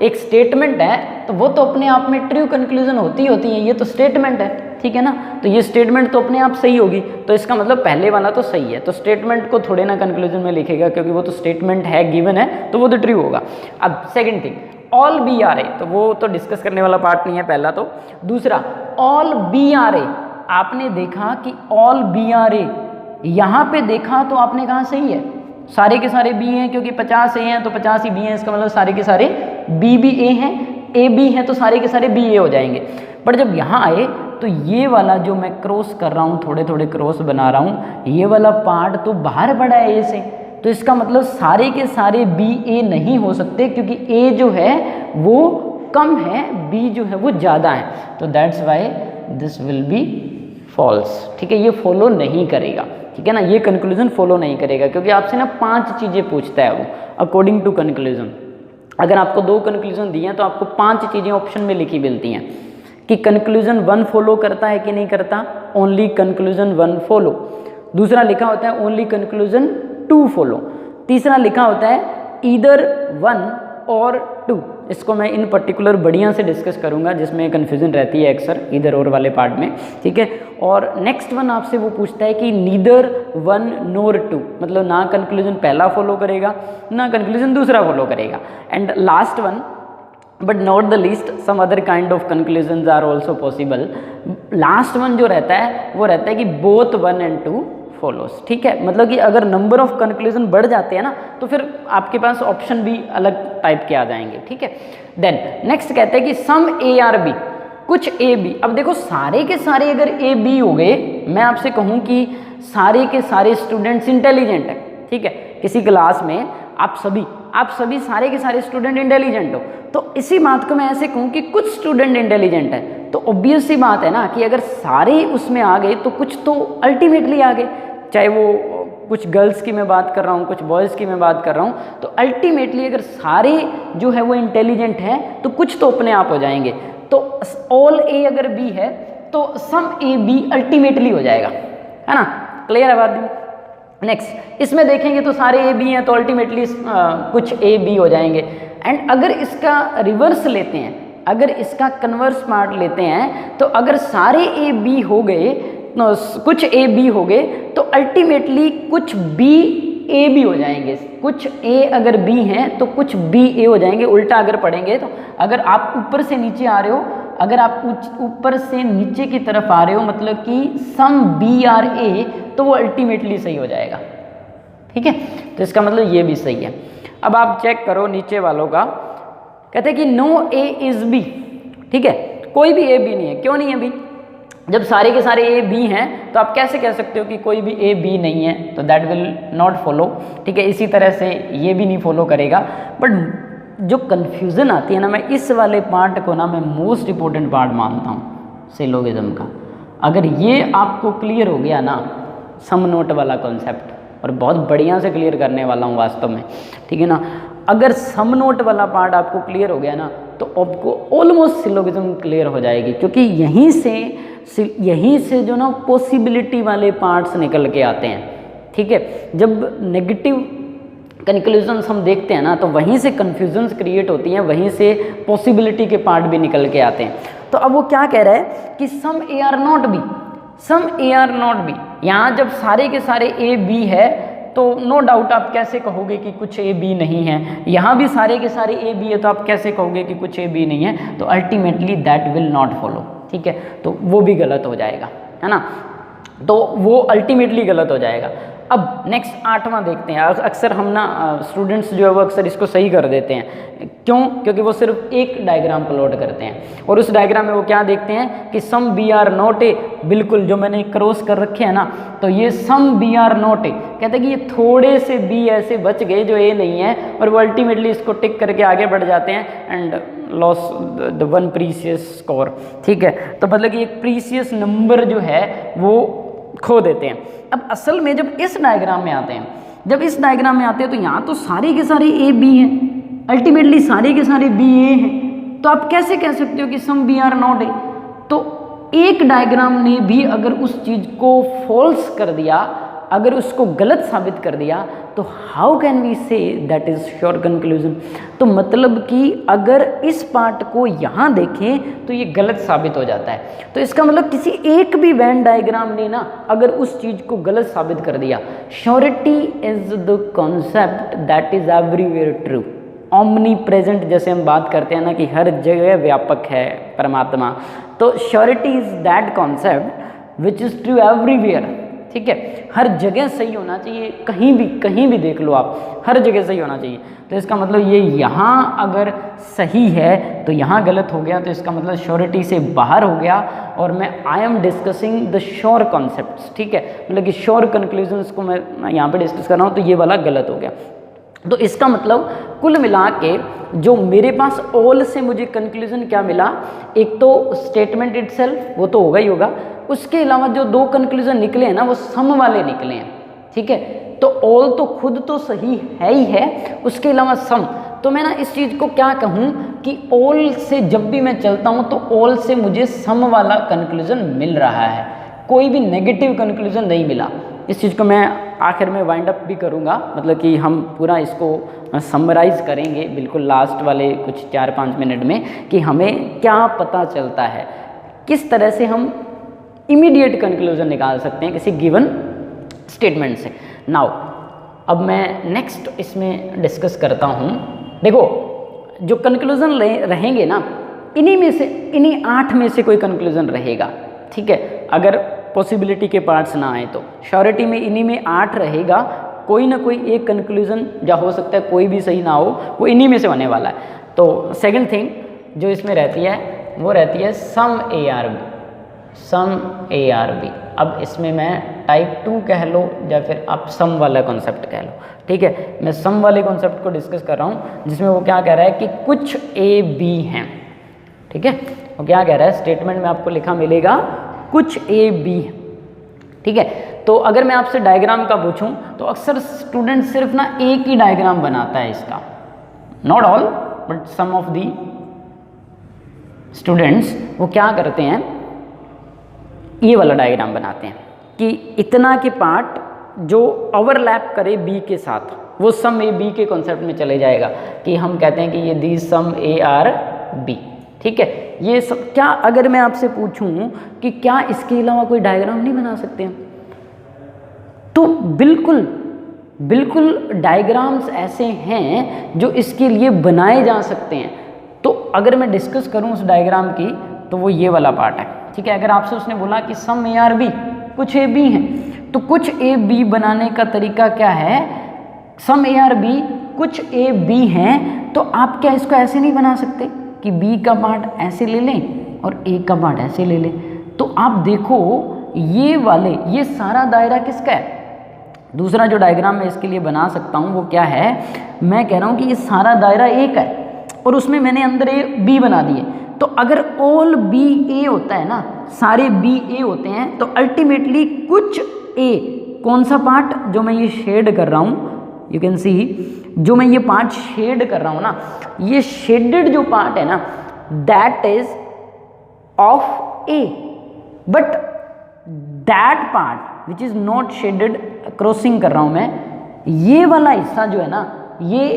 एक स्टेटमेंट है तो वो तो अपने आप में ट्रू कंक्लूजन होती है, ये तो स्टेटमेंट है, ठीक है ना। तो ये स्टेटमेंट तो अपने आप सही होगी, तो इसका मतलब पहले वाला तो सही है। तो स्टेटमेंट को थोड़े ना कंक्लूजन में लिखेगा, क्योंकि वो तो स्टेटमेंट है, गिवन है, तो वो तो ट्रू होगा। अब second thing, all B are A, तो वो तो डिस्कस करने वाला पार्ट नहीं है पहला। तो दूसरा, ऑल बी आर ए, आपने देखा कि ऑल बी आर ए, यहाँ पे देखा तो आपने कहा सही है, सारे के सारे बी हैं, क्योंकि 50 ए हैं तो 50 ही बी हैं, इसका मतलब सारे के सारे बी भी ए हैं, ए बी हैं तो सारे के सारे बी ए हो जाएंगे। बट जब यहाँ आए तो ये वाला जो मैं क्रॉस कर रहा हूँ, थोड़े थोड़े क्रॉस बना रहा हूँ, ये वाला पार्ट तो बाहर पड़ा है ए से, तो इसका मतलब सारे के सारे बी ए नहीं हो सकते, क्योंकि ए जो है वो कम है, बी जो है वो ज़्यादा है। तो that's why this will be false. ठीक है, ये फॉलो नहीं करेगा, ठीक है ना, ये कंक्लूजन फॉलो नहीं करेगा, क्योंकि आपसे ना 5 चीज़ें पूछता है वो अकॉर्डिंग टू कंक्लूजन। अगर आपको 2 कंक्लूजन दिए हैं तो आपको 5 चीज़ें ऑप्शन में लिखी मिलती हैं कि कंक्लूजन 1 फॉलो करता है कि नहीं करता, ओनली कंक्लूजन 1 फॉलो। दूसरा लिखा होता है ओनली कंक्लूजन 2 फॉलो। तीसरा लिखा होता है ईदर 1 और 2। इसको मैं इन पर्टिकुलर बढ़िया से डिस्कस करूंगा, जिसमें कन्फ्यूजन रहती है अक्सर ईदर और वाले पार्ट में, ठीक है। और नेक्स्ट वन आपसे वो पूछता है कि नीदर 1 नोर 2, मतलब ना कंक्लूजन पहला फॉलो करेगा ना कंक्लूजन दूसरा फॉलो करेगा। And last one but not the least, some other kind of conclusions are also possible. Last one जो रहता है वो रहता है कि बोथ 1 and 2 फॉलोस। ठीक है, मतलब कि अगर नंबर ऑफ कंक्लूजन बढ़ जाते हैं ना तो फिर आपके पास ऑप्शन भी अलग टाइप के आ जाएंगे। ठीक है, देन नेक्स्ट कहते हैं कि सम ए आर बी, कुछ ए बी। अब देखो सारे के सारे अगर ए बी हो गए, मैं आपसे कहूँ कि सारे के सारे स्टूडेंट्स इंटेलिजेंट है, ठीक है, किसी क्लास में आप सभी सारे के सारे स्टूडेंट इंटेलिजेंट हो, तो इसी बात को मैं ऐसे कहूँ कि कुछ स्टूडेंट इंटेलिजेंट है, तो ऑब्वियस सी बात है ना कि अगर सारे उसमें आ गए तो कुछ तो अल्टीमेटली आ गए, चाहे वो कुछ गर्ल्स की मैं बात कर रहा हूँ, कुछ बॉयज़ की मैं बात कर रहा हूँ, तो अल्टीमेटली अगर सारे जो है वो इंटेलिजेंट हैं तो कुछ तो अपने आप हो जाएंगे। तो ऑल ए अगर बी है तो सम ए बी अल्टीमेटली हो जाएगा, है ना, क्लियर है बात। नेक्स्ट इसमें देखेंगे तो सारे ए बी हैं तो अल्टीमेटली कुछ ए बी हो जाएंगे। एंड अगर इसका रिवर्स लेते हैं, अगर इसका कन्वर्स पार्ट लेते हैं, तो अगर सारे ए बी हो गए, कुछ ए बी हो गए, तो अल्टीमेटली कुछ बी ए भी हो जाएंगे। कुछ ए अगर बी हैं तो कुछ बी ए हो जाएंगे। उल्टा अगर पढ़ेंगे तो अगर आप ऊपर से नीचे आ रहे हो, अगर आप ऊपर से नीचे की तरफ आ रहे हो, मतलब कि सम बी आर ए, तो वो अल्टीमेटली सही हो जाएगा। ठीक है, तो इसका मतलब ये भी सही है। अब आप चेक करो नीचे वालों का, कहते हैं कि नो ए इज बी। ठीक है, कोई भी ए बी नहीं है। क्यों नहीं है बी? जब सारे के सारे ए बी हैं तो आप कैसे कह सकते हो कि कोई भी ए बी नहीं है? तो दैट विल नॉट फॉलो। ठीक है, इसी तरह से ये भी नहीं फॉलो करेगा। बट जो कन्फ्यूज़न आती है ना, मैं इस वाले पार्ट को ना मैं मोस्ट इंपॉर्टेंट पार्ट मानता हूँ सिलोगिज्म का। अगर ये आपको क्लियर हो गया ना, सम नोट वाला कॉन्सेप्ट, और बहुत बढ़िया से क्लियर करने वाला हूँ वास्तव में, ठीक है ना, अगर सम नोट वाला पार्ट आपको क्लियर हो गया ना तो आपको ऑलमोस्ट सिलोगिज्म क्लियर हो जाएगी, क्योंकि यहीं से जो ना पॉसिबिलिटी वाले पार्ट्स निकल के आते हैं। ठीक है, जब नेगेटिव कंक्लूजन्स हम देखते हैं ना तो वहीं से कन्फ्यूजन्स क्रिएट होती हैं, वहीं से पॉसिबिलिटी के पार्ट भी निकल के आते हैं। तो अब वो क्या कह रहा है कि some A are not B, some A are not B. यहाँ जब सारे के सारे ए बी है तो नो डाउट आप कैसे कहोगे कि कुछ ए बी नहीं है। यहाँ भी सारे के सारे ए बी है तो आप कैसे कहोगे कि कुछ ए बी नहीं है? तो ultimately that will not follow. ठीक है, तो वो भी गलत हो जाएगा, है ना, तो वो अल्टीमेटली गलत हो जाएगा। अब नेक्स्ट 8वां देखते हैं। अक्सर हम ना स्टूडेंट्स जो है वो अक्सर इसको सही कर देते हैं। क्यों? क्योंकि वो सिर्फ एक डायग्राम प्लॉट करते हैं और उस डायग्राम में वो क्या देखते हैं कि some B are not A, बिल्कुल जो मैंने क्रॉस कर रखे हैं ना, तो ये some B are not A, कहते हैं कि ये थोड़े से बी ऐसे बच गए जो ए नहीं है, और वो अल्टीमेटली इसको टिक करके आगे बढ़ जाते हैं and loss the one precious score. ठीक है, तो मतलब कि एक प्रीसियस नंबर जो है वो खो देते हैं। अब असल में जब इस डायग्राम में आते हैं, तो यहाँ तो सारे के सारे ए बी हैं, अल्टीमेटली सारे के सारे बी ए हैं, तो आप कैसे कह सकते हो कि some B are not A? तो एक डायग्राम ने भी अगर उस चीज़ को फॉल्स कर दिया, अगर उसको गलत साबित कर दिया, तो how can we say that is sure conclusion? तो मतलब कि अगर इस पार्ट को यहाँ देखें तो ये गलत साबित हो जाता है। तो इसका मतलब किसी एक भी वेन डायग्राम ने ना अगर उस चीज़ को गलत साबित कर दिया। Surety is the concept that is everywhere true, omni present, जैसे हम बात करते हैं ना कि हर जगह व्यापक है परमात्मा, तो surety is that concept which is true everywhere. ठीक है, हर जगह सही होना चाहिए, कहीं भी देख लो आप, हर जगह सही होना चाहिए। तो इसका मतलब ये यहाँ अगर सही है तो यहाँ गलत हो गया, तो इसका मतलब श्योरिटी से बाहर हो गया, और मैं I am discussing the sure concepts. ठीक है, मतलब कि श्योर कंक्लूजन्स को मैं यहाँ पे डिस्कस कर रहा हूँ, तो ये वाला गलत हो गया। तो इसका मतलब कुल मिला के जो मेरे पास ऑल से मुझे कंक्लूजन क्या मिला, एक तो स्टेटमेंट इटसेल्फ, वो तो होगा ही होगा, उसके अलावा जो दो कंक्लूजन निकले हैं ना वो सम वाले निकले हैं। ठीक है, तो ऑल तो खुद तो सही है ही है, उसके अलावा सम। तो मैं ना इस चीज़ को क्या कहूँ कि ऑल से जब भी मैं चलता हूँ तो ऑल से मुझे सम वाला कंक्लूजन मिल रहा है, कोई भी नेगेटिव कंक्लूजन नहीं मिला। इस चीज़ को मैं आखिर में वाइंड अप भी करूँगा, मतलब कि हम पूरा इसको समराइज़ करेंगे बिल्कुल लास्ट वाले कुछ 4-5 मिनट में कि हमें क्या पता चलता है, किस तरह से हम इमीडिएट कंक्लूजन निकाल सकते हैं किसी गिवन स्टेटमेंट से। नाउ अब मैं नेक्स्ट इसमें डिस्कस करता हूँ। देखो जो कंक्लूजन रहेंगे ना, इन्हीं 8 में से कोई कंक्लूजन रहेगा। ठीक है, अगर पॉसिबिलिटी के पार्ट्स ना आए तो श्योरिटी में इन्हीं में 8 रहेगा, कोई ना कोई एक कंक्लूजन या हो सकता है कोई भी सही ना हो, वो इन्हीं में से होने वाला है। तो सेकंड थिंग जो इसमें रहती है वो रहती है some A are B, some A are B. अब इसमें मैं टाइप 2 कह लो या फिर आप सम वाला कॉन्सेप्ट कह लो। ठीक है, मैं सम वाले कॉन्सेप्ट को डिस्कस कर रहा हूँ, जिसमें वो क्या कह रहा है कि कुछ ए बी हैं। ठीक है, वो क्या कह रहा है, स्टेटमेंट में आपको लिखा मिलेगा कुछ ए बी। ठीक है, तो अगर मैं आपसे डायग्राम का पूछूं तो अक्सर स्टूडेंट सिर्फ ना एक ही डायग्राम बनाता है इसका, not all but some of the students वो क्या करते हैं, ये वाला डायग्राम बनाते हैं कि इतना के पार्ट जो ओवरलैप करे बी के साथ, वो सम ए बी के कॉन्सेप्ट में चले जाएगा कि हम कहते हैं कि ये दी सम ए आर बी। ठीक है, ये सब क्या, अगर मैं आपसे पूछूं कि क्या इसके अलावा कोई डायग्राम नहीं बना सकते हैं, तो बिल्कुल डायग्राम्स ऐसे हैं जो इसके लिए बनाए जा सकते हैं। तो अगर मैं डिस्कस करूं उस डायग्राम की तो वो ये वाला पार्ट है। ठीक है, अगर आपसे उसने बोला कि सम ए आर बी, कुछ ए बी हैं, तो कुछ ए बी बनाने का तरीका क्या है, सम ए आर बी कुछ ए बी हैं, तो आप क्या इसको ऐसे नहीं बना सकते कि बी का पार्ट ऐसे ले लें और ए का पार्ट ऐसे ले लें? तो आप देखो ये सारा दायरा किसका है? दूसरा जो डायग्राम मैं इसके लिए बना सकता हूँ वो क्या है, मैं कह रहा हूँ कि ये सारा दायरा ए का है और उसमें मैंने अंदर ए बी बना दिए। तो अगर ऑल बी ए होता है ना, सारे बी ए होते हैं, तो अल्टीमेटली कुछ ए, कौन सा पार्ट जो मैं ये शेड कर रहा हूँ, यू कैन सी, जो मैं ये पार्ट शेड कर रहा हूँ ना, ये शेडेड जो पार्ट है ना, that is of A, but that part which is not shaded, crossing कर रहा हूँ मैं, ये वाला हिस्सा जो है ना, ये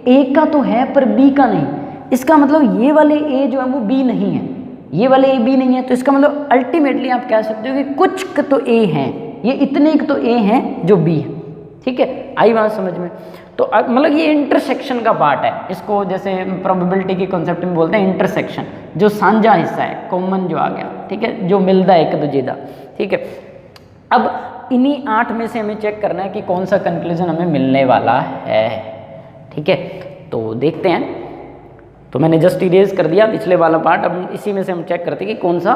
ए का तो है पर बी का नहीं। इसका मतलब ये वाले ए जो है वो बी नहीं है, ये वाले ए बी नहीं है, तो इसका मतलब अल्टीमेटली आप कह सकते हो कि कुछ तो ए हैं, ये इतने तो ए हैं जो बी है। ठीक है, आई बात समझ में? तो मतलब ये इंटरसेक्शन का पार्ट है, इसको जैसे प्रोबेबिलिटी के कॉन्सेप्ट में बोलते हैं इंटरसेक्शन, जो साझा हिस्सा है, कॉमन जो आ गया। ठीक है, जो मिलता है एक दूजे का। ठीक है, अब इन्हीं 8 में से हमें चेक करना है कि कौन सा कंक्लूजन हमें मिलने वाला है। ठीक है, तो देखते हैं। तो मैंने जस्ट इरेज कर दिया पिछले वाला पार्ट, अब इसी में से हम चेक करते हैं कि कौन सा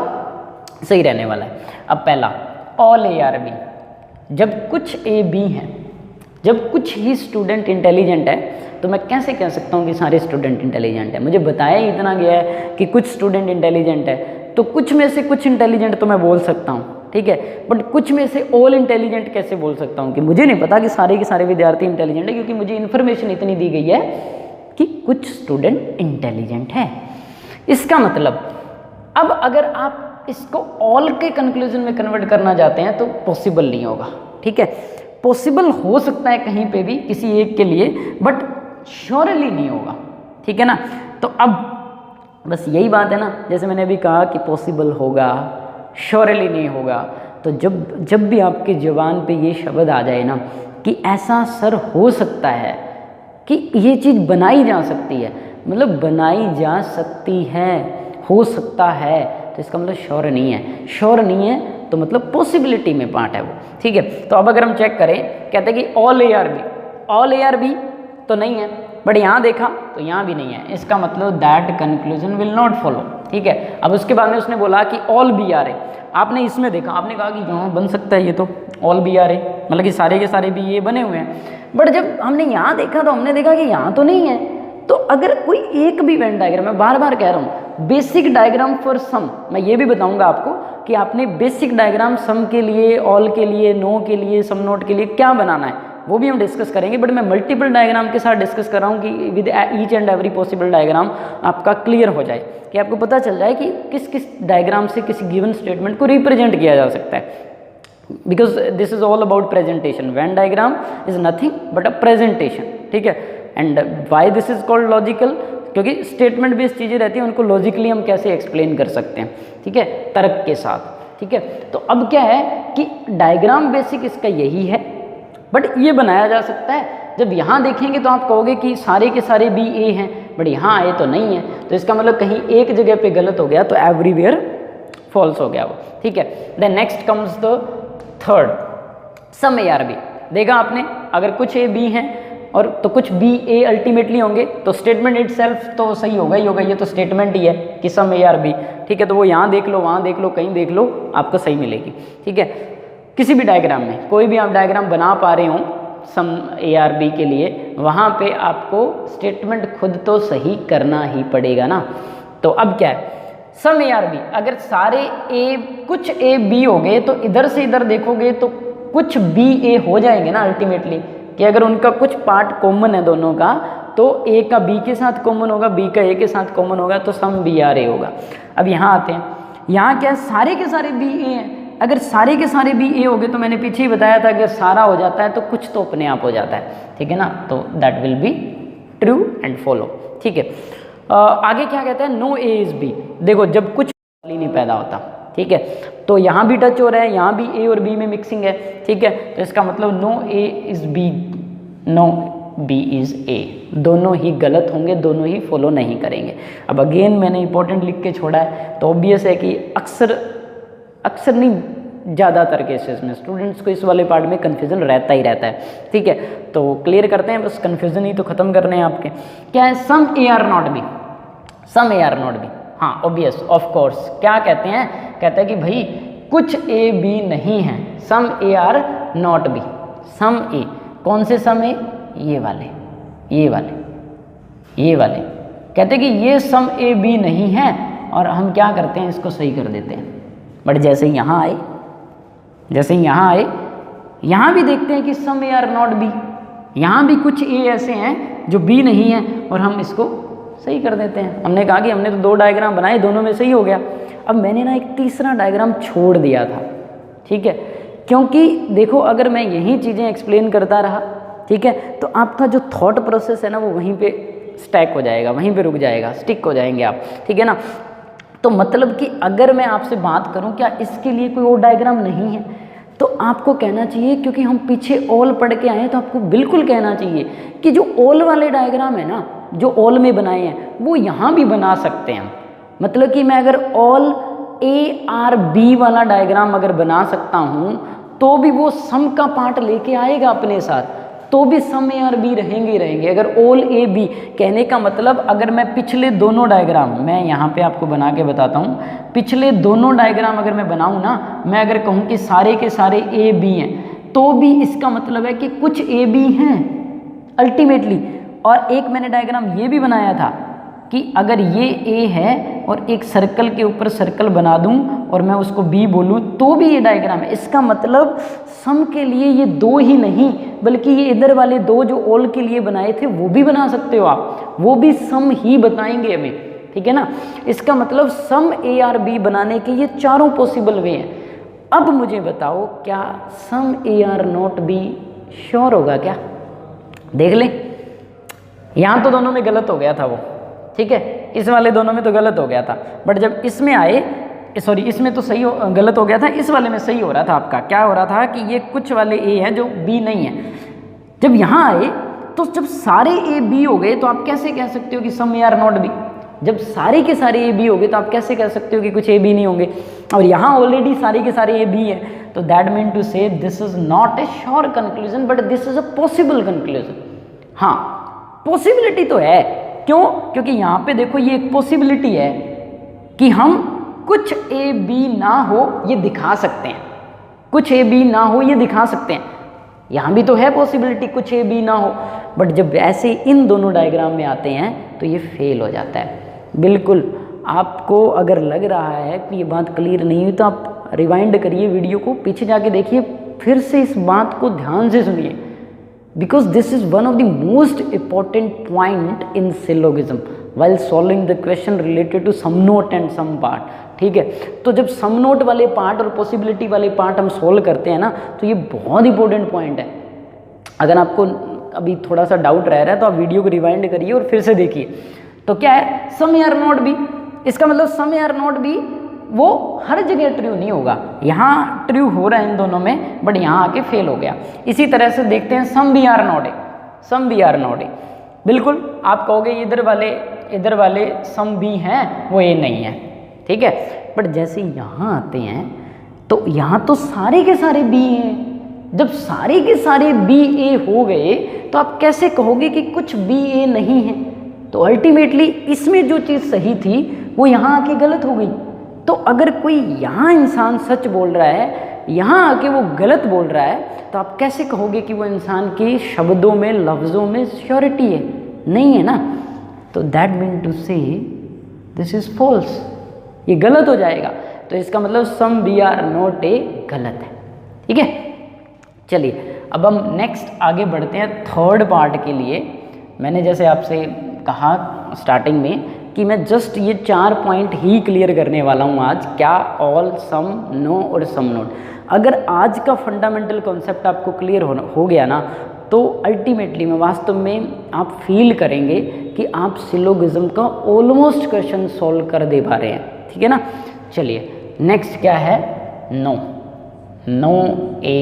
सही रहने वाला है। अब पहला, ऑल ए आर बी। जब कुछ ए बी हैं, जब कुछ ही स्टूडेंट इंटेलिजेंट है, तो मैं कैसे कह सकता हूँ कि सारे स्टूडेंट इंटेलिजेंट है? मुझे बताया ही इतना गया है कि कुछ स्टूडेंट इंटेलिजेंट है, तो कुछ में से कुछ इंटेलिजेंट तो मैं बोल सकता हूँ, ठीक है, बट कुछ में से ऑल इंटेलिजेंट कैसे बोल सकता हूँ? कि मुझे नहीं पता कि सारे के सारे विद्यार्थी इंटेलिजेंट है, क्योंकि मुझे इन्फॉर्मेशन इतनी दी गई है कि कुछ स्टूडेंट इंटेलिजेंट है। इसका मतलब अब अगर आप इसको ऑल के कंक्लूजन में कन्वर्ट करना चाहते हैं तो पॉसिबल नहीं होगा। ठीक है, पॉसिबल हो सकता है कहीं पे भी किसी एक के लिए, बट श्योरली नहीं होगा। ठीक है ना, तो अब बस यही बात है ना, जैसे मैंने अभी कहा कि पॉसिबल होगा, श्योरली नहीं होगा, तो जब भी आपके ज़ुबान पे ये शब्द आ जाए ना कि ऐसा सर हो सकता है, कि ये चीज़ बनाई जा सकती है, मतलब बनाई जा सकती है, हो सकता है, तो इसका मतलब श्योर नहीं है। श्योर नहीं है तो मतलब पॉसिबिलिटी में पार्ट है वो। ठीक है, तो अब अगर हम चेक करें, कहते हैं कि all A are B, all A are B तो नहीं है, बट यहाँ देखा तो यहाँ भी नहीं है, इसका मतलब that conclusion will not follow. ठीक है, अब उसके बाद में उसने बोला कि ऑल बी आर ए। आपने इसमें देखा, आपने कहा कि यहाँ बन सकता है ये तो ऑल बी आर ए, मतलब कि सारे के सारे भी ये बने हुए हैं, बट जब हमने यहाँ देखा तो हमने देखा कि यहाँ तो नहीं है। तो अगर कोई एक भी वेन डायग्राम, मैं बार बार कह रहा हूँ, बेसिक डायग्राम फॉर सम, मैं ये भी बताऊंगा आपको कि आपने बेसिक डायग्राम सम के लिए, ऑल के लिए, नो के लिए, सम नोट के लिए क्या बनाना है, वो भी हम डिस्कस करेंगे, बट मैं मल्टीपल डायग्राम के साथ डिस्कस कर रहा हूँ कि with each and every possible diagram आपका क्लियर हो जाए, कि आपको पता चल जाए कि किस किस डायग्राम से किसी गिवन स्टेटमेंट को रिप्रेजेंट किया जा सकता है। Because this is all about presentation, Venn diagram is nothing but a presentation. ठीक है, and why this is called logical, क्योंकि स्टेटमेंट बेस्ड चीज़ें रहती हैं, उनको लॉजिकली हम कैसे एक्सप्लेन कर सकते हैं, ठीक है, तर्क के साथ। ठीक है, तो अब क्या है कि डायग्राम बेसिक इसका यही है, बट ये बनाया जा सकता है। जब यहाँ देखेंगे तो आप कहोगे कि सारे के सारे भी ए हैं, बट यहाँ आए तो नहीं है, तो इसका मतलब कहीं एक जगह पे गलत हो गया, तो एवरीवेयर फॉल्स हो गया वो। ठीक है, then next comes the third, some A are B. देखा आपने, अगर कुछ ए बी हैं और तो कुछ बी ए अल्टीमेटली होंगे, तो स्टेटमेंट इटसेल्फ तो सही होगा ही होगा, ये तो स्टेटमेंट ही है कि सम ए आर बी। ठीक है, तो वो यहाँ देख लो, वहाँ देख लो, कहीं देख लो, आपको सही मिलेगी। ठीक है, किसी भी डायग्राम में, कोई भी आप डायग्राम बना पा रहे हो सम ए आर बी के लिए, वहाँ पे आपको स्टेटमेंट खुद तो सही करना ही पड़ेगा ना। तो अब क्या है, सम ए आर बी, अगर सारे ए, कुछ ए बी हो गए, तो इधर से इधर देखोगे तो कुछ बी ए हो जाएंगे ना अल्टीमेटली, कि अगर उनका कुछ पार्ट कॉमन है दोनों का, तो ए का बी के साथ कॉमन होगा, बी का ए के साथ कॉमन होगा, तो सम बी आर ए होगा। अब यहाँ आते हैं, यहाँ क्या है, सारे के सारे बी ए हैं। अगर सारे के सारे बी ए हो गए, तो मैंने पीछे ही बताया था अगर सारा हो जाता है तो कुछ तो अपने आप हो जाता है। ठीक है ना, तो that will be true and follow. ठीक है, आगे क्या कहता है, नो ए इज बी। देखो, जब कुछ नहीं पैदा होता, ठीक है, तो यहाँ भी टच हो रहा है, यहाँ भी ए और बी में मिक्सिंग है। ठीक है, तो इसका मतलब no A is B, no B is A, दोनों ही गलत होंगे, दोनों ही फॉलो नहीं करेंगे। अब अगेन मैंने इंपॉर्टेंट लिख के छोड़ा है, तो ऑब्वियस है कि अक्सर नहीं, ज़्यादातर केसेस में स्टूडेंट्स को इस वाले पार्ट में कन्फ्यूजन रहता ही रहता है। ठीक है, तो क्लियर करते हैं, बस कन्फ्यूजन ही तो खत्म करने हैं आपके। क्या है, some A are not B, some A are not B. हाँ, ऑब्वियस, ऑफ कोर्स, क्या कहते हैं, कहते हैं कि भाई कुछ ए बी नहीं है, some A are not B. Some ए, कौन से सम ए, ये वाले, ये वाले, ये वाले, कहते हैं कि ये सम ए बी नहीं है, और हम क्या करते हैं, इसको सही कर देते हैं। बट जैसे यहाँ आए, जैसे यहाँ आए, यहाँ भी देखते हैं कि some A are not B, यहाँ भी कुछ ए ऐसे हैं जो बी नहीं है, और हम इसको सही कर देते हैं। हमने कहा कि हमने तो 2 डायग्राम बनाए, दोनों में सही हो गया। अब मैंने ना एक तीसरा डायग्राम छोड़ दिया था। ठीक है, क्योंकि देखो, अगर मैं यही चीज़ें एक्सप्लेन करता रहा, ठीक है, तो आपका जो थॉट प्रोसेस है ना, वो वहीं पे स्टैक हो जाएगा, वहीं पे रुक जाएगा, स्टिक हो जाएंगे आप। ठीक है ना, तो मतलब कि अगर मैं आपसे बात करूं क्या इसके लिए कोई और डायग्राम नहीं है, तो आपको कहना चाहिए, क्योंकि हम पीछे ऑल पढ़ के आए हैं, तो आपको बिल्कुल कहना चाहिए कि जो ऑल वाले डायग्राम है ना, जो ऑल में बनाए हैं, वो यहाँ भी बना सकते हैं। मतलब कि मैं अगर ऑल ए आर बी वाला डायग्राम अगर बना सकता हूँ, तो तो भी वो सम का पार्ट लेके आएगा अपने साथ, तो भी सम ए और बी रहेंगे ही रहेंगे। अगर ऑल ए बी कहने का मतलब, अगर मैं पिछले दोनों डायग्राम, मैं यहाँ पे आपको बना के बताता हूँ, पिछले दोनों डायग्राम अगर मैं बनाऊँ ना, मैं अगर कहूँ कि सारे के सारे ए बी हैं, तो भी इसका मतलब है कि कुछ ए बी हैं अल्टीमेटली। और एक मैंने डायग्राम ये भी बनाया था कि अगर ये ए है और एक सर्कल के ऊपर सर्कल बना दूं और मैं उसको बी बोलूं, तो भी ये डायग्राम है। इसका मतलब सम के लिए ये दो ही नहीं, बल्कि ये इधर वाले दो जो ऑल के लिए बनाए थे वो भी बना सकते हो आप, वो भी सम ही बताएंगे हमें, ठीक है ना। इसका मतलब सम ए आर बी बनाने के ये चारों पॉसिबल वे हैं। अब मुझे बताओ, क्या some A are not B sure होगा क्या? देख लें, यहाँ तो दोनों में गलत हो गया था वो, ठीक है, इस वाले दोनों में तो गलत हो गया था, बट जब इसमें आए, सॉरी इसमें तो सही गलत हो गया था, इस वाले में सही हो रहा था। आपका क्या हो रहा था कि ये कुछ वाले ए हैं जो बी नहीं है। जब यहाँ आए तो जब सारे ए बी हो गए तो आप कैसे कह सकते हो कि some A are not B? जब सारे के सारे ए बी हो गए तो आप कैसे कह सकते हो कि कुछ ए बी नहीं होंगे? और यहाँ ऑलरेडी सारे के सारे ए बी हैं, तो that mean to say this is not a sure conclusion but this is a possible conclusion. हाँ, पॉसिबिलिटी तो है। क्यों? क्योंकि यहाँ पे देखो ये एक पॉसिबिलिटी है कि हम कुछ ए बी ना हो ये दिखा सकते हैं, कुछ ए बी ना हो ये दिखा सकते हैं। यहाँ भी तो है पॉसिबिलिटी कुछ ए बी ना हो, बट जब ऐसे इन दोनों डायग्राम में आते हैं तो ये फेल हो जाता है। बिल्कुल, आपको अगर लग रहा है कि ये बात क्लियर नहीं हुई तो आप रिवाइंड करिए वीडियो को, पीछे जाके देखिए, फिर से इस बात को ध्यान से सुनिए, because this is one of the most important point in syllogism while solving the question related to sum note and sum part। ठीक है, तो जब सम नोट वाले पार्ट और पॉसिबिलिटी वाले पार्ट हम सोल्व करते हैं ना, तो ये बहुत इंपॉर्टेंट पॉइंट है। अगर आपको अभी थोड़ा सा डाउट रह रहा है तो आप वीडियो को रिवाइंड करिए और फिर से देखिए। तो क्या है सम आर नॉट बी, इसका मतलब सम आर नॉट बी वो हर जगह ट्रू नहीं होगा। यहाँ ट्रू हो रहा है इन दोनों में, बट यहाँ आके फेल हो गया। इसी तरह से देखते हैं some B are not A, some B are not A. बिल्कुल आप कहोगे इधर वाले सम बी हैं वो ए नहीं है, ठीक है, बट जैसे यहाँ आते हैं तो यहाँ तो सारे के सारे बी हैं। जब सारे के सारे बी ए हो गए तो आप कैसे कहोगे कि कुछ बी ए नहीं है? तो अल्टीमेटली इसमें जो चीज़ सही थी वो यहाँ आके गलत हो गई। तो अगर कोई यहाँ इंसान सच बोल रहा है, यहाँ आके वो गलत बोल रहा है, तो आप कैसे कहोगे कि वो इंसान के शब्दों में, लफ्ज़ों में श्योरिटी है? नहीं है ना। तो that mean to say this is false, ये गलत हो जाएगा। तो इसका मतलब some B are not A गलत है, ठीक है। चलिए अब हम नेक्स्ट आगे बढ़ते हैं थर्ड पार्ट के लिए। मैंने जैसे आपसे कहा स्टार्टिंग में कि मैं जस्ट ये 4 पॉइंट ही क्लियर करने वाला हूँ आज, क्या, ऑल, सम, नो और सम नोट। अगर आज का फंडामेंटल कॉन्सेप्ट आपको क्लियर हो गया ना, तो अल्टीमेटली में वास्तव में आप फील करेंगे कि आप सिलोगिज्म का ऑलमोस्ट क्वेश्चन सॉल्व कर दे पा रहे हैं, ठीक है ना। चलिए नेक्स्ट क्या है, no. No A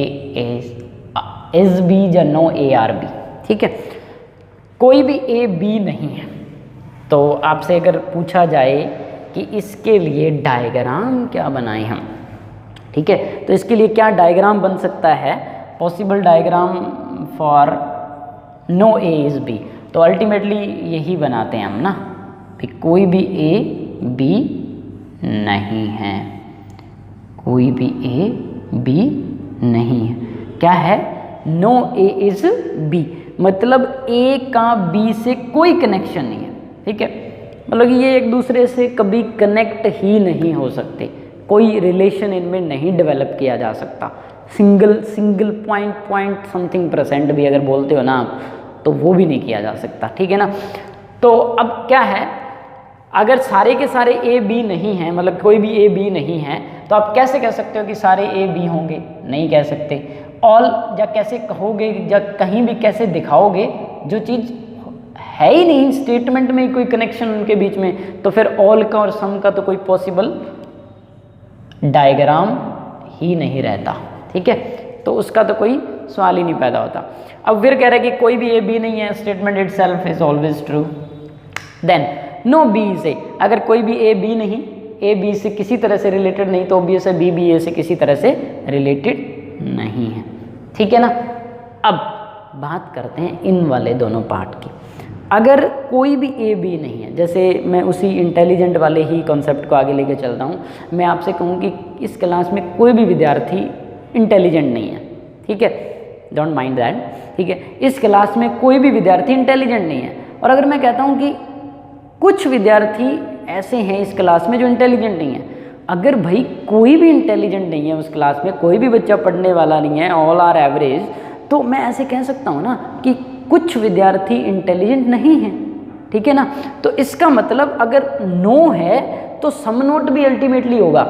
is B या नो ए आर बी, ठीक है, कोई भी ए बी नहीं है। तो आपसे अगर पूछा जाए कि इसके लिए डायग्राम क्या बनाएं हम, ठीक है, तो इसके लिए क्या डायग्राम बन सकता है, possible diagram for no A is B. तो अल्टीमेटली यही बनाते हैं हम ना कि कोई भी ए बी नहीं है, कोई भी ए बी नहीं है। क्या है, नो ए इज बी, मतलब ए का बी से कोई कनेक्शन नहीं है, ठीक है, मतलब ये एक दूसरे से कभी कनेक्ट ही नहीं हो सकते, कोई रिलेशन इनमें नहीं डेवलप किया जा सकता। सिंगल पॉइंट समथिंग % भी अगर बोलते हो ना आप, तो वो भी नहीं किया जा सकता, ठीक है ना। तो अब क्या है, अगर सारे के सारे ए बी नहीं हैं, मतलब कोई भी ए बी नहीं है, तो आप कैसे कह सकते हो कि सारे ए बी होंगे? नहीं कह सकते। ऑल या कैसे कहोगे, या कहीं भी कैसे दिखाओगे जो चीज़ है ही नहीं, स्टेटमेंट में कोई कनेक्शन उनके बीच में, तो फिर ऑल का और सम का तो कोई पॉसिबल डायग्राम ही नहीं रहता, ठीक है, तो उसका तो कोई सवाल ही नहीं पैदा होता। अब फिर कह रहे हैं कि कोई भी ए बी नहीं है, statement itself is always true. Then no B is A, अगर कोई भी ए बी नहीं, ए बी से किसी तरह से रिलेटेड नहीं, तो ऑब्वियस है बी बी ए से किसी तरह से रिलेटेड नहीं है। ठीक है ना। अब बात करते हैं इन वाले दोनों पार्ट की। अगर कोई भी ए बी नहीं है, जैसे मैं उसी इंटेलिजेंट वाले ही कॉन्सेप्ट को आगे लेके चलता हूँ, मैं आपसे कहूँ कि इस क्लास में कोई भी विद्यार्थी इंटेलिजेंट नहीं है। ठीक है, डोंट माइंड दैट। ठीक है, इस क्लास में कोई भी विद्यार्थी इंटेलिजेंट नहीं है। और अगर मैं कहता हूँ कि कुछ विद्यार्थी ऐसे हैं इस क्लास में जो इंटेलिजेंट नहीं है, अगर भाई कोई भी इंटेलिजेंट नहीं है उस क्लास में, कोई भी बच्चा पढ़ने वाला नहीं है, ऑल आर एवरेज, तो मैं ऐसे कह सकता हूँ ना कि कुछ विद्यार्थी इंटेलिजेंट नहीं हैं। ठीक है ना। तो इसका मतलब अगर नो है तो सम नोट भी अल्टीमेटली होगा।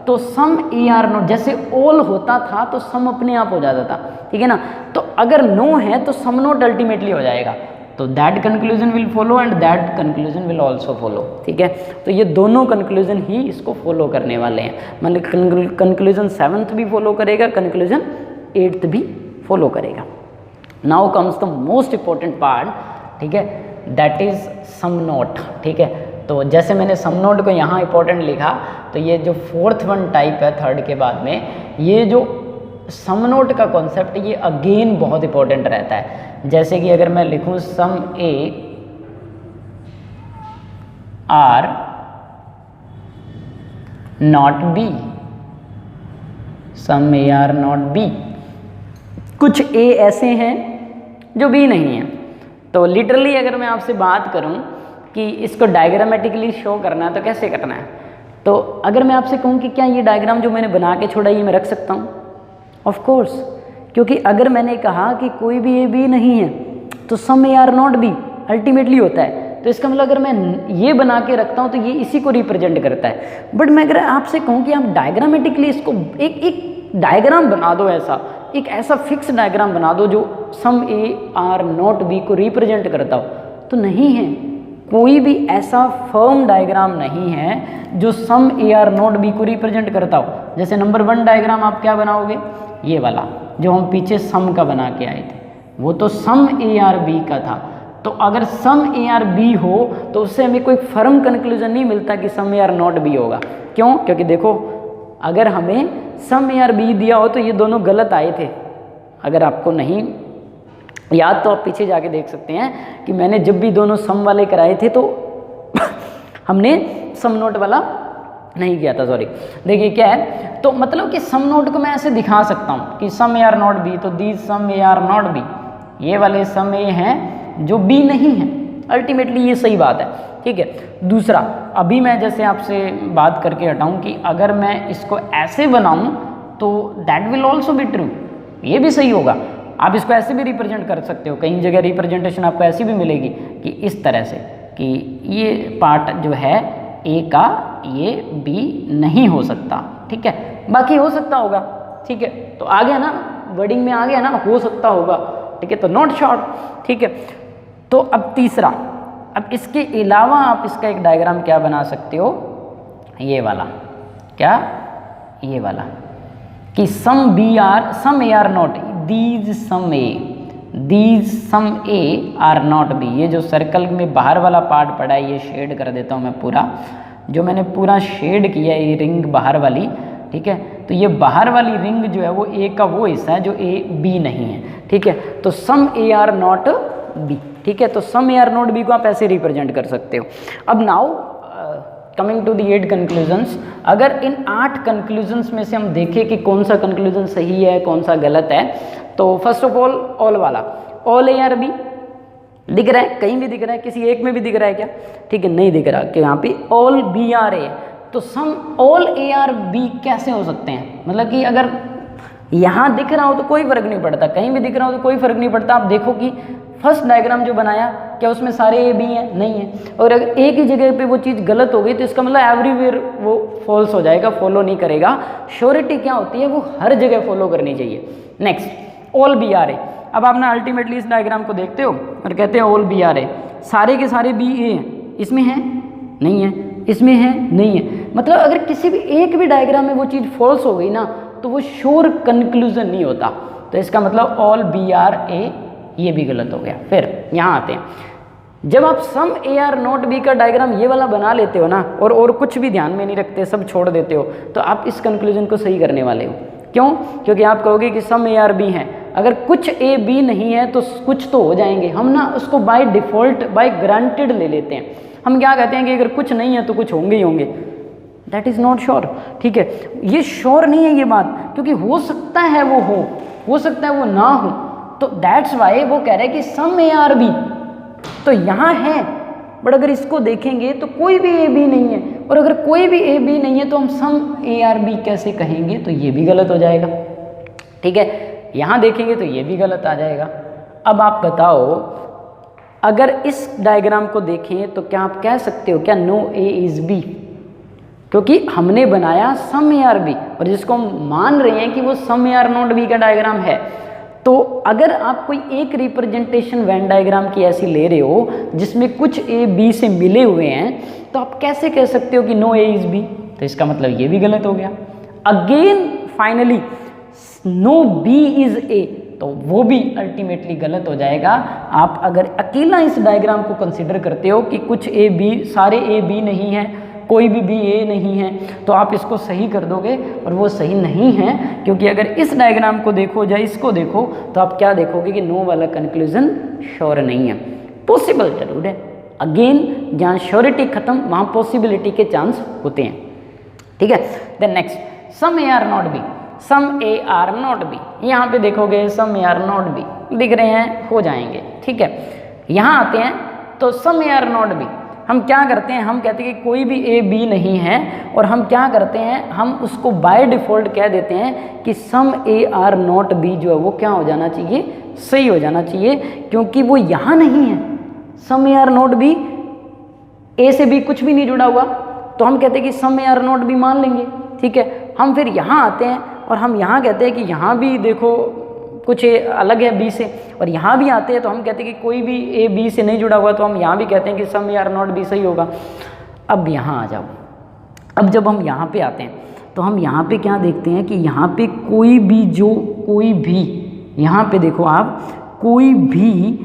तो सम ए आर नोट, जैसे ऑल होता था तो सम अपने आप हो जाता था। ठीक है ना। तो अगर नो है तो सम नोट अल्टीमेटली हो जाएगा। तो that conclusion will follow and that conclusion will also follow. ठीक है, तो ये दोनों कंक्लूजन ही इसको फॉलो करने वाले हैं। मतलब कंक्लूजन 7th भी फॉलो करेगा, कंक्लूजन 8th भी फॉलो करेगा। Now comes the most important part. ठीक है, दैट इज सम नोट। ठीक है, तो जैसे मैंने सम नोट को यहाँ इंपॉर्टेंट लिखा, तो ये जो 4th वन टाइप है 3rd के बाद में, ये जो सम नोट का कॉन्सेप्ट ये अगेन बहुत इंपॉर्टेंट रहता है। जैसे कि अगर मैं लिखूं some A are not B, some A are not B, कुछ ए ऐसे हैं जो बी नहीं है। तो लिटरली अगर मैं आपसे बात करूं कि इसको डायग्रामेटिकली शो करना है तो कैसे करना है, तो अगर मैं आपसे कहूं कि क्या ये डायग्राम जो मैंने बना के छोड़ा ये मैं रख सकता हूं? ऑफ कोर्स, क्योंकि अगर मैंने कहा कि कोई भी ए बी नहीं है तो some A are not B ultimately होता है। तो इसका मतलब अगर मैं ये बना के रखता हूँ तो ये इसी को रिप्रेजेंट करता है। बट मैं अगर आपसे कहूँ कि आप डायग्रामेटिकली इसको एक डायग्राम बना दो, ऐसा एक ऐसा फिक्स डायग्राम बना दो जो सम ए आर नॉट बी को रिप्रेजेंट करता हो, तो नहीं है। कोई भी ऐसा फर्म डायग्राम नहीं है जो सम ए आर नॉट बी को रिप्रेजेंट करता हो। जैसे नंबर 1 डायग्राम आप क्या बनाओगे, ये वाला जो हम पीछे सम का बना के आए थे, वो तो सम ए आर बी का था। तो अगर सम ए आर बी हो तो उससे हमें कोई फर्म कंक्लूजन नहीं मिलता कि some A are not B होगा। क्यों? क्योंकि देखो, अगर हमें सम ए आर बी दिया हो तो ये दोनों गलत आए थे। अगर आपको नहीं याद तो आप पीछे जाके देख सकते हैं कि मैंने जब भी दोनों सम वाले कराए थे तो हमने सम नोट वाला नहीं किया था, सॉरी। देखिए क्या है, तो मतलब कि सम नोट को मैं ऐसे दिखा सकता हूँ कि some A are not B, तो these some A are not B, ये वाले सम ए हैं जो बी नहीं है। अल्टीमेटली ये सही बात है। ठीक है, दूसरा, अभी मैं जैसे आपसे बात करके हटाऊँ कि अगर मैं इसको ऐसे बनाऊँ तो that will also be true, ये भी सही होगा। आप इसको ऐसे भी रिप्रेजेंट कर सकते हो, कई जगह रिप्रेजेंटेशन आपको ऐसी भी मिलेगी कि इस तरह से कि ये पार्ट जो है ए का, ये बी नहीं हो सकता। ठीक है, बाकी हो सकता होगा। ठीक है, तो आ गया ना, वर्डिंग में आ गया ना, हो सकता होगा। ठीक है, तो नॉट शॉर्ट। ठीक है, तो अब तीसरा, अब इसके अलावा आप इसका एक डायग्राम क्या बना सकते हो, ये वाला, क्या, ये वाला, कि some B are, some A are not, these some A are not B. ये जो सर्कल में बाहर वाला पार्ट पड़ा है ये शेड कर देता हूँ मैं पूरा, जो मैंने पूरा शेड किया है, ये रिंग बाहर वाली। ठीक है, तो ये बाहर वाली रिंग जो है वो ए का वो हिस्सा है जो ए बी नहीं है। ठीक है, तो some A are not B. ठीक है, तो some A are not B को आप ऐसे रिप्रेजेंट कर सकते हो। अब now coming to the 8 conclusions, अगर इन 8 कंक्लूजन्स में से हम देखें कि कौन सा कंक्लूजन सही है कौन सा गलत है, तो फर्स्ट ऑफ ऑल वाला, ऑल ए आर बी दिख रहा है, कहीं भी दिख रहा है, किसी एक में भी दिख रहा है क्या? ठीक है, नहीं दिख रहा कि यहाँ पे ऑल बी आर ए, तो some all A are B कैसे हो सकते हैं? मतलब कि अगर यहाँ दिख रहा हो तो कोई फर्क नहीं पड़ता, कहीं भी दिख रहा हो तो कोई फर्क नहीं पड़ता। आप देखो कि फर्स्ट डायग्राम जो बनाया, क्या उसमें सारे ए बी हैं? नहीं है। और अगर एक ही जगह पे वो चीज़ गलत हो गई तो इसका मतलब एवरीवेयर वो फॉल्स हो जाएगा, फॉलो नहीं करेगा। श्योरिटी क्या होती है, वो हर जगह फॉलो करनी चाहिए। नेक्स्ट, ऑल बी आर ए। अब आप ना अल्टीमेटली इस डायग्राम को देखते हो और कहते हैं ऑल बी आर ए, सारे के सारे बी ए हैं, इसमें है नहीं है, इसमें है नहीं है। मतलब अगर किसी भी एक भी डायग्राम में वो चीज़ फॉल्स हो गई ना तो वो श्योर कंक्लूजन नहीं होता। तो इसका मतलब ऑल बी आर ए, ये भी गलत हो गया। फिर यहाँ आते हैं, जब आप सम ए आर नॉट बी का डायग्राम ये वाला बना लेते हो ना और कुछ भी ध्यान में नहीं रखते, सब छोड़ देते हो, तो आप इस कंक्लूजन को सही करने वाले हो। क्यों? क्योंकि आप कहोगे कि सम ए आर बी हैं, अगर कुछ ए बी नहीं है तो कुछ तो हो जाएंगे। हम ना उसको बाय डिफ़ॉल्ट बाय ग्रांटेड ले लेते हैं। हम क्या कहते हैं कि अगर कुछ नहीं है तो कुछ होंगे ही होंगे। दैट इज़ नॉट श्योर, ठीक है। ये श्योर नहीं है ये बात, क्योंकि हो सकता है वो हो सकता है वो ना हो। तो दैट्स वाई वो कह रहे हैं कि सम ए आर बी तो यहाँ है, बट अगर इसको देखेंगे तो कोई भी ए बी नहीं है, और अगर कोई भी ए बी नहीं है तो हम सम ए आर बी कैसे कहेंगे? तो ये भी गलत हो जाएगा, ठीक है। यहाँ देखेंगे तो ये भी गलत आ जाएगा। अब आप बताओ, अगर इस डायग्राम को देखें तो क्या आप कह सकते हो क्या नो ए इज़ बी? क्योंकि हमने बनाया सम ए आर बी, और जिसको हम मान रहे हैं कि वो सम ए आर नॉट बी का डायग्राम है। तो अगर आप कोई एक रिप्रेजेंटेशन वेन डायग्राम की ऐसी ले रहे हो जिसमें कुछ ए बी से मिले हुए हैं, तो आप कैसे कह सकते हो कि नो ए इज़ बी? तो इसका मतलब ये भी गलत हो गया। Again finally no B is A, तो वो भी अल्टीमेटली गलत हो जाएगा। आप अगर अकेला इस डायग्राम को कंसिडर करते हो कि कुछ ए बी, सारे ए बी नहीं है, कोई भी बी ए नहीं है, तो आप इसको सही कर दोगे, और वो सही नहीं है। क्योंकि अगर इस डायग्राम को देखो या इसको देखो तो आप क्या देखोगे कि नो वाला कंक्लूजन श्योर नहीं है, पॉसिबल जरूर है। अगेन जहाँ श्योरिटी खत्म वहाँ पॉसिबिलिटी के चांस होते हैं, ठीक है। Then next some A are not B, some A are not B. यहाँ पे देखोगे some A are not B दिख रहे हैं, हो जाएंगे, ठीक है। यहाँ आते हैं तो some A are not B हम क्या करते हैं? हम कहते हैं कि कोई भी ए बी नहीं है, और हम क्या करते हैं? हम उसको बाय डिफ़ॉल्ट कह देते हैं कि some A are not B जो है वो क्या हो जाना चाहिए? सही हो जाना चाहिए, क्योंकि वो यहाँ नहीं है। Some A are not B, ए से भी कुछ भी नहीं जुड़ा हुआ, तो हम कहते हैं कि some A are not B मान लेंगे, ठीक है। हम फिर यहाँ आते हैं और हम यहाँ कहते हैं कि यहाँ भी देखो कुछ अलग है बी से, और यहाँ भी आते हैं तो हम कहते हैं कि कोई भी ए बी से नहीं जुड़ा हुआ, तो हम यहाँ भी कहते हैं कि some A are not B सही होगा। अब यहाँ आ जाओ, अब जब हम यहाँ पे आते हैं तो हम यहाँ पे क्या देखते हैं कि यहाँ पे कोई भी यहाँ पे देखो आप, कोई भी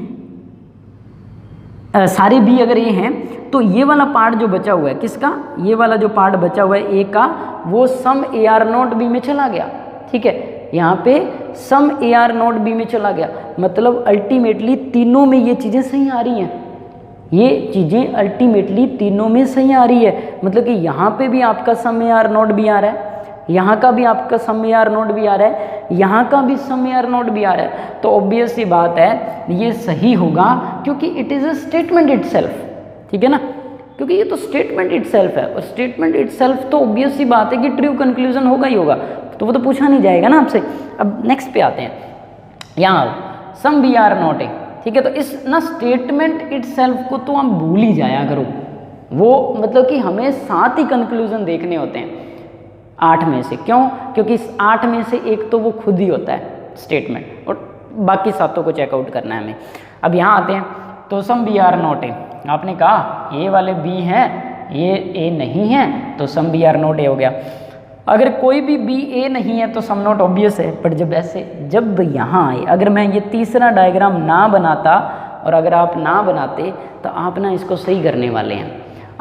सारे बी अगर ये हैं तो ये वाला पार्ट जो बचा हुआ है किसका? ये वाला जो पार्ट बचा हुआ है ए का, वो सम ए आर नॉट बी में चला गया, ठीक है। यहाँ पे सम ए आर नॉट बी में चला गया, मतलब अल्टीमेटली तीनों में ये चीज़ें सही आ रही हैं। ये चीज़ें अल्टीमेटली तीनों में सही आ रही है, मतलब कि यहाँ पे भी आपका सम ए आर नॉट बी आ रहा है, यहाँ का भी आपका सम ए आर नॉट बी आ रहा है, यहाँ का भी सम ए आर नॉट बी आ रहा है। तो ऑब्वियस सी बात है ये सही होगा, क्योंकि it is a statement itself, ठीक है ना। क्योंकि ये तो स्टेटमेंट इटसेल्फ है, और स्टेटमेंट इटसेल्फ तो ऑब्वियस सी बात है कि ट्रू कंक्लूजन होगा ही होगा, तो वो तो पूछा नहीं जाएगा ना आपसे। अब नेक्स्ट पे आते हैं, यहाँ some B are not A, ठीक है। तो इस ना स्टेटमेंट इटसेल्फ को तो हम भूल ही जाया करो, वो मतलब कि हमें 7 ही कंक्लूजन देखने होते हैं 8 में से। क्यों? क्योंकि इस 8 में से एक तो वो खुद ही होता है स्टेटमेंट, और बाकी 7 को चेकआउट करना है हमें। अब यहाँ आते हैं तो some B are not A, आपने कहा ये वाले बी हैं, ये ए नहीं है, तो some B are not A हो गया। अगर कोई भी बी ए नहीं है तो सम नॉट ऑब्वियस है, बट जब यहाँ आए, अगर मैं ये तीसरा डायग्राम ना बनाता और अगर आप ना बनाते तो आप ना इसको सही करने वाले हैं।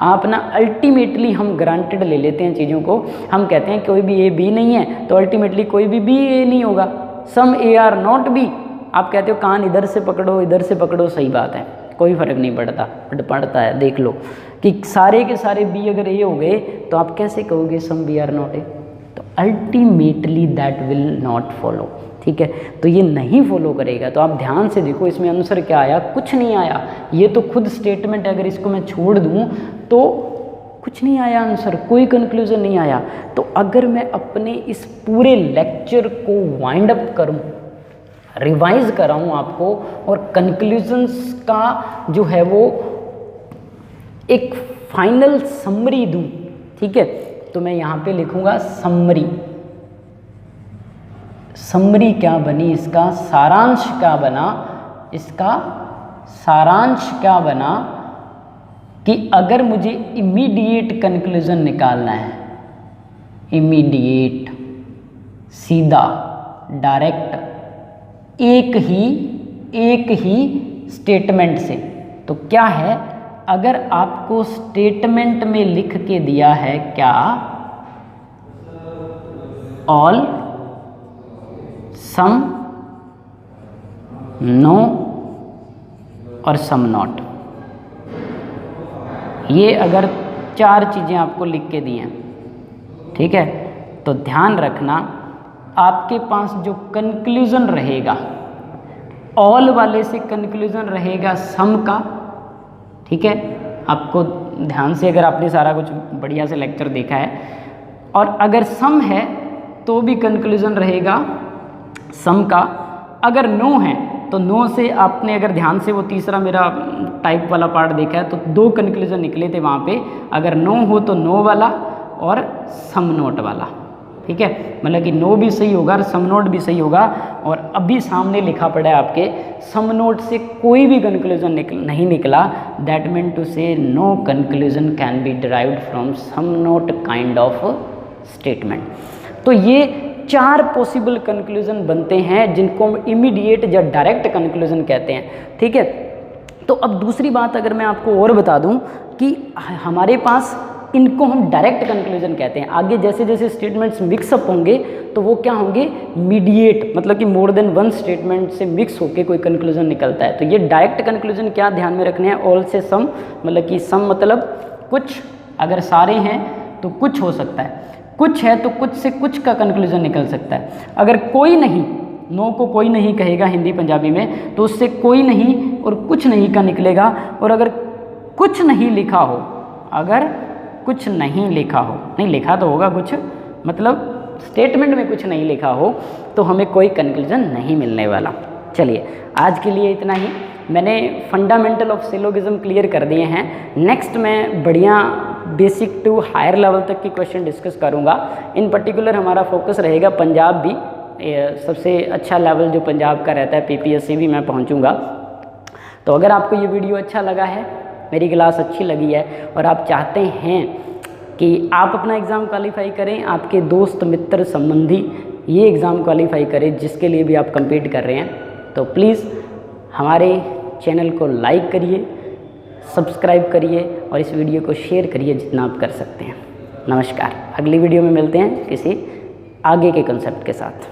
आप ना अल्टीमेटली हम ग्रांटेड ले लेते हैं चीज़ों को, हम कहते हैं कोई भी ए बी नहीं है तो अल्टीमेटली कोई भी बी ए नहीं होगा, सम ए आर नॉट बी। आप कहते हो कान इधर से पकड़ो, सही बात है, कोई फ़र्क नहीं पड़ता, बट पड़ता है। देख लो कि सारे के सारे बी अगर ए हो गए तो आप कैसे कहोगे some B are not A? तो ultimately that will not follow, ठीक है। तो ये नहीं फॉलो करेगा। तो आप ध्यान से देखो इसमें आंसर क्या आया, कुछ नहीं आया। ये तो खुद स्टेटमेंट है, अगर इसको मैं छोड़ दूँ तो कुछ नहीं आया आंसर, कोई कंक्लूजन नहीं आया। तो अगर मैं अपने इस पूरे लेक्चर को वाइंड अप करूँ, रिवाइज कराऊँ आपको, और कंक्लूजन्स का जो है वो एक फाइनल समरी दूँ, ठीक है, तो मैं यहाँ पे लिखूँगा समरी। समरी क्या बनी, इसका सारांश क्या बना? इसका सारांश क्या बना कि अगर मुझे इमीडिएट कंक्लूजन निकालना है, इमीडिएट, सीधा, डायरेक्ट, एक ही स्टेटमेंट से, तो क्या है, अगर आपको स्टेटमेंट में लिख के दिया है क्या, ऑल सम, नो और सम नॉट। ये अगर 4 चीज़ें आपको लिख के दी हैं, ठीक है, तो ध्यान रखना आपके पास जो कंक्लूज़न रहेगा, ऑल वाले से कंक्लूज़न रहेगा सम का, ठीक है। आपको ध्यान से, अगर आपने सारा कुछ बढ़िया से लेक्चर देखा है, और अगर सम है तो भी कंक्लूज़न रहेगा सम का। अगर नो है तो नो से आपने अगर ध्यान से वो तीसरा मेरा टाइप वाला पार्ट देखा है तो 2 कंक्लूज़न निकले थे वहाँ पे। अगर नो हो तो नो वाला और सम नोट वाला, ठीक है। मतलब कि नो भी सही होगा और सम नोट भी सही होगा। और अभी सामने लिखा पड़ा है आपके, सम नोट से कोई भी कंक्लूज़न नहीं निकला, that mean to say no conclusion can be derived from some note kind of statement. तो ये 4 पॉसिबल कंक्लूज़न बनते हैं जिनको हम इमीडिएट या डायरेक्ट कंक्लूज़न कहते हैं, ठीक है। तो अब दूसरी बात अगर मैं आपको और बता दूं कि हमारे पास इनको हम डायरेक्ट कंक्लूज़न कहते हैं। आगे जैसे जैसे स्टेटमेंट्स मिक्सअप होंगे तो वो क्या होंगे, मीडिएट, मतलब कि मोर देन 1 स्टेटमेंट से मिक्स होकर कोई कंक्लूज़न निकलता है। तो ये डायरेक्ट कंक्लूज़न क्या ध्यान में रखने हैं, ऑल से सम, मतलब कि सम मतलब कुछ, अगर सारे हैं तो कुछ हो सकता है, कुछ है तो कुछ से कुछ का कंक्लूज़न निकल सकता है। अगर कोई नहीं, नो को कोई नहीं कहेगा हिंदी पंजाबी में, तो उससे कोई नहीं और कुछ नहीं का निकलेगा। और अगर कुछ नहीं लिखा हो, अगर कुछ नहीं लिखा हो, नहीं लिखा तो होगा कुछ, मतलब स्टेटमेंट में कुछ नहीं लिखा हो, तो हमें कोई कंक्लूज़न नहीं मिलने वाला। चलिए आज के लिए इतना ही। मैंने फंडामेंटल ऑफ सिलोगिज्म क्लियर कर दिए हैं। नेक्स्ट मैं बढ़िया बेसिक टू हायर लेवल तक की क्वेश्चन डिस्कस करूंगा। इन पर्टिकुलर हमारा फोकस रहेगा पंजाब भी, सबसे अच्छा लेवल जो पंजाब का रहता है, पीपीएससी भी मैं पहुंचूंगा। तो अगर आपको ये वीडियो अच्छा लगा है, मेरी क्लास अच्छी लगी है और आप चाहते हैं कि आप अपना एग्ज़ाम क्वालिफाई करें, आपके दोस्त मित्र संबंधी ये एग्ज़ाम क्वालिफाई करें जिसके लिए भी आप कम्पीट कर रहे हैं, तो प्लीज़ हमारे चैनल को लाइक करिए, सब्सक्राइब करिए और इस वीडियो को शेयर करिए जितना आप कर सकते हैं। नमस्कार, अगली वीडियो में मिलते हैं किसी आगे के कंसेप्ट के साथ।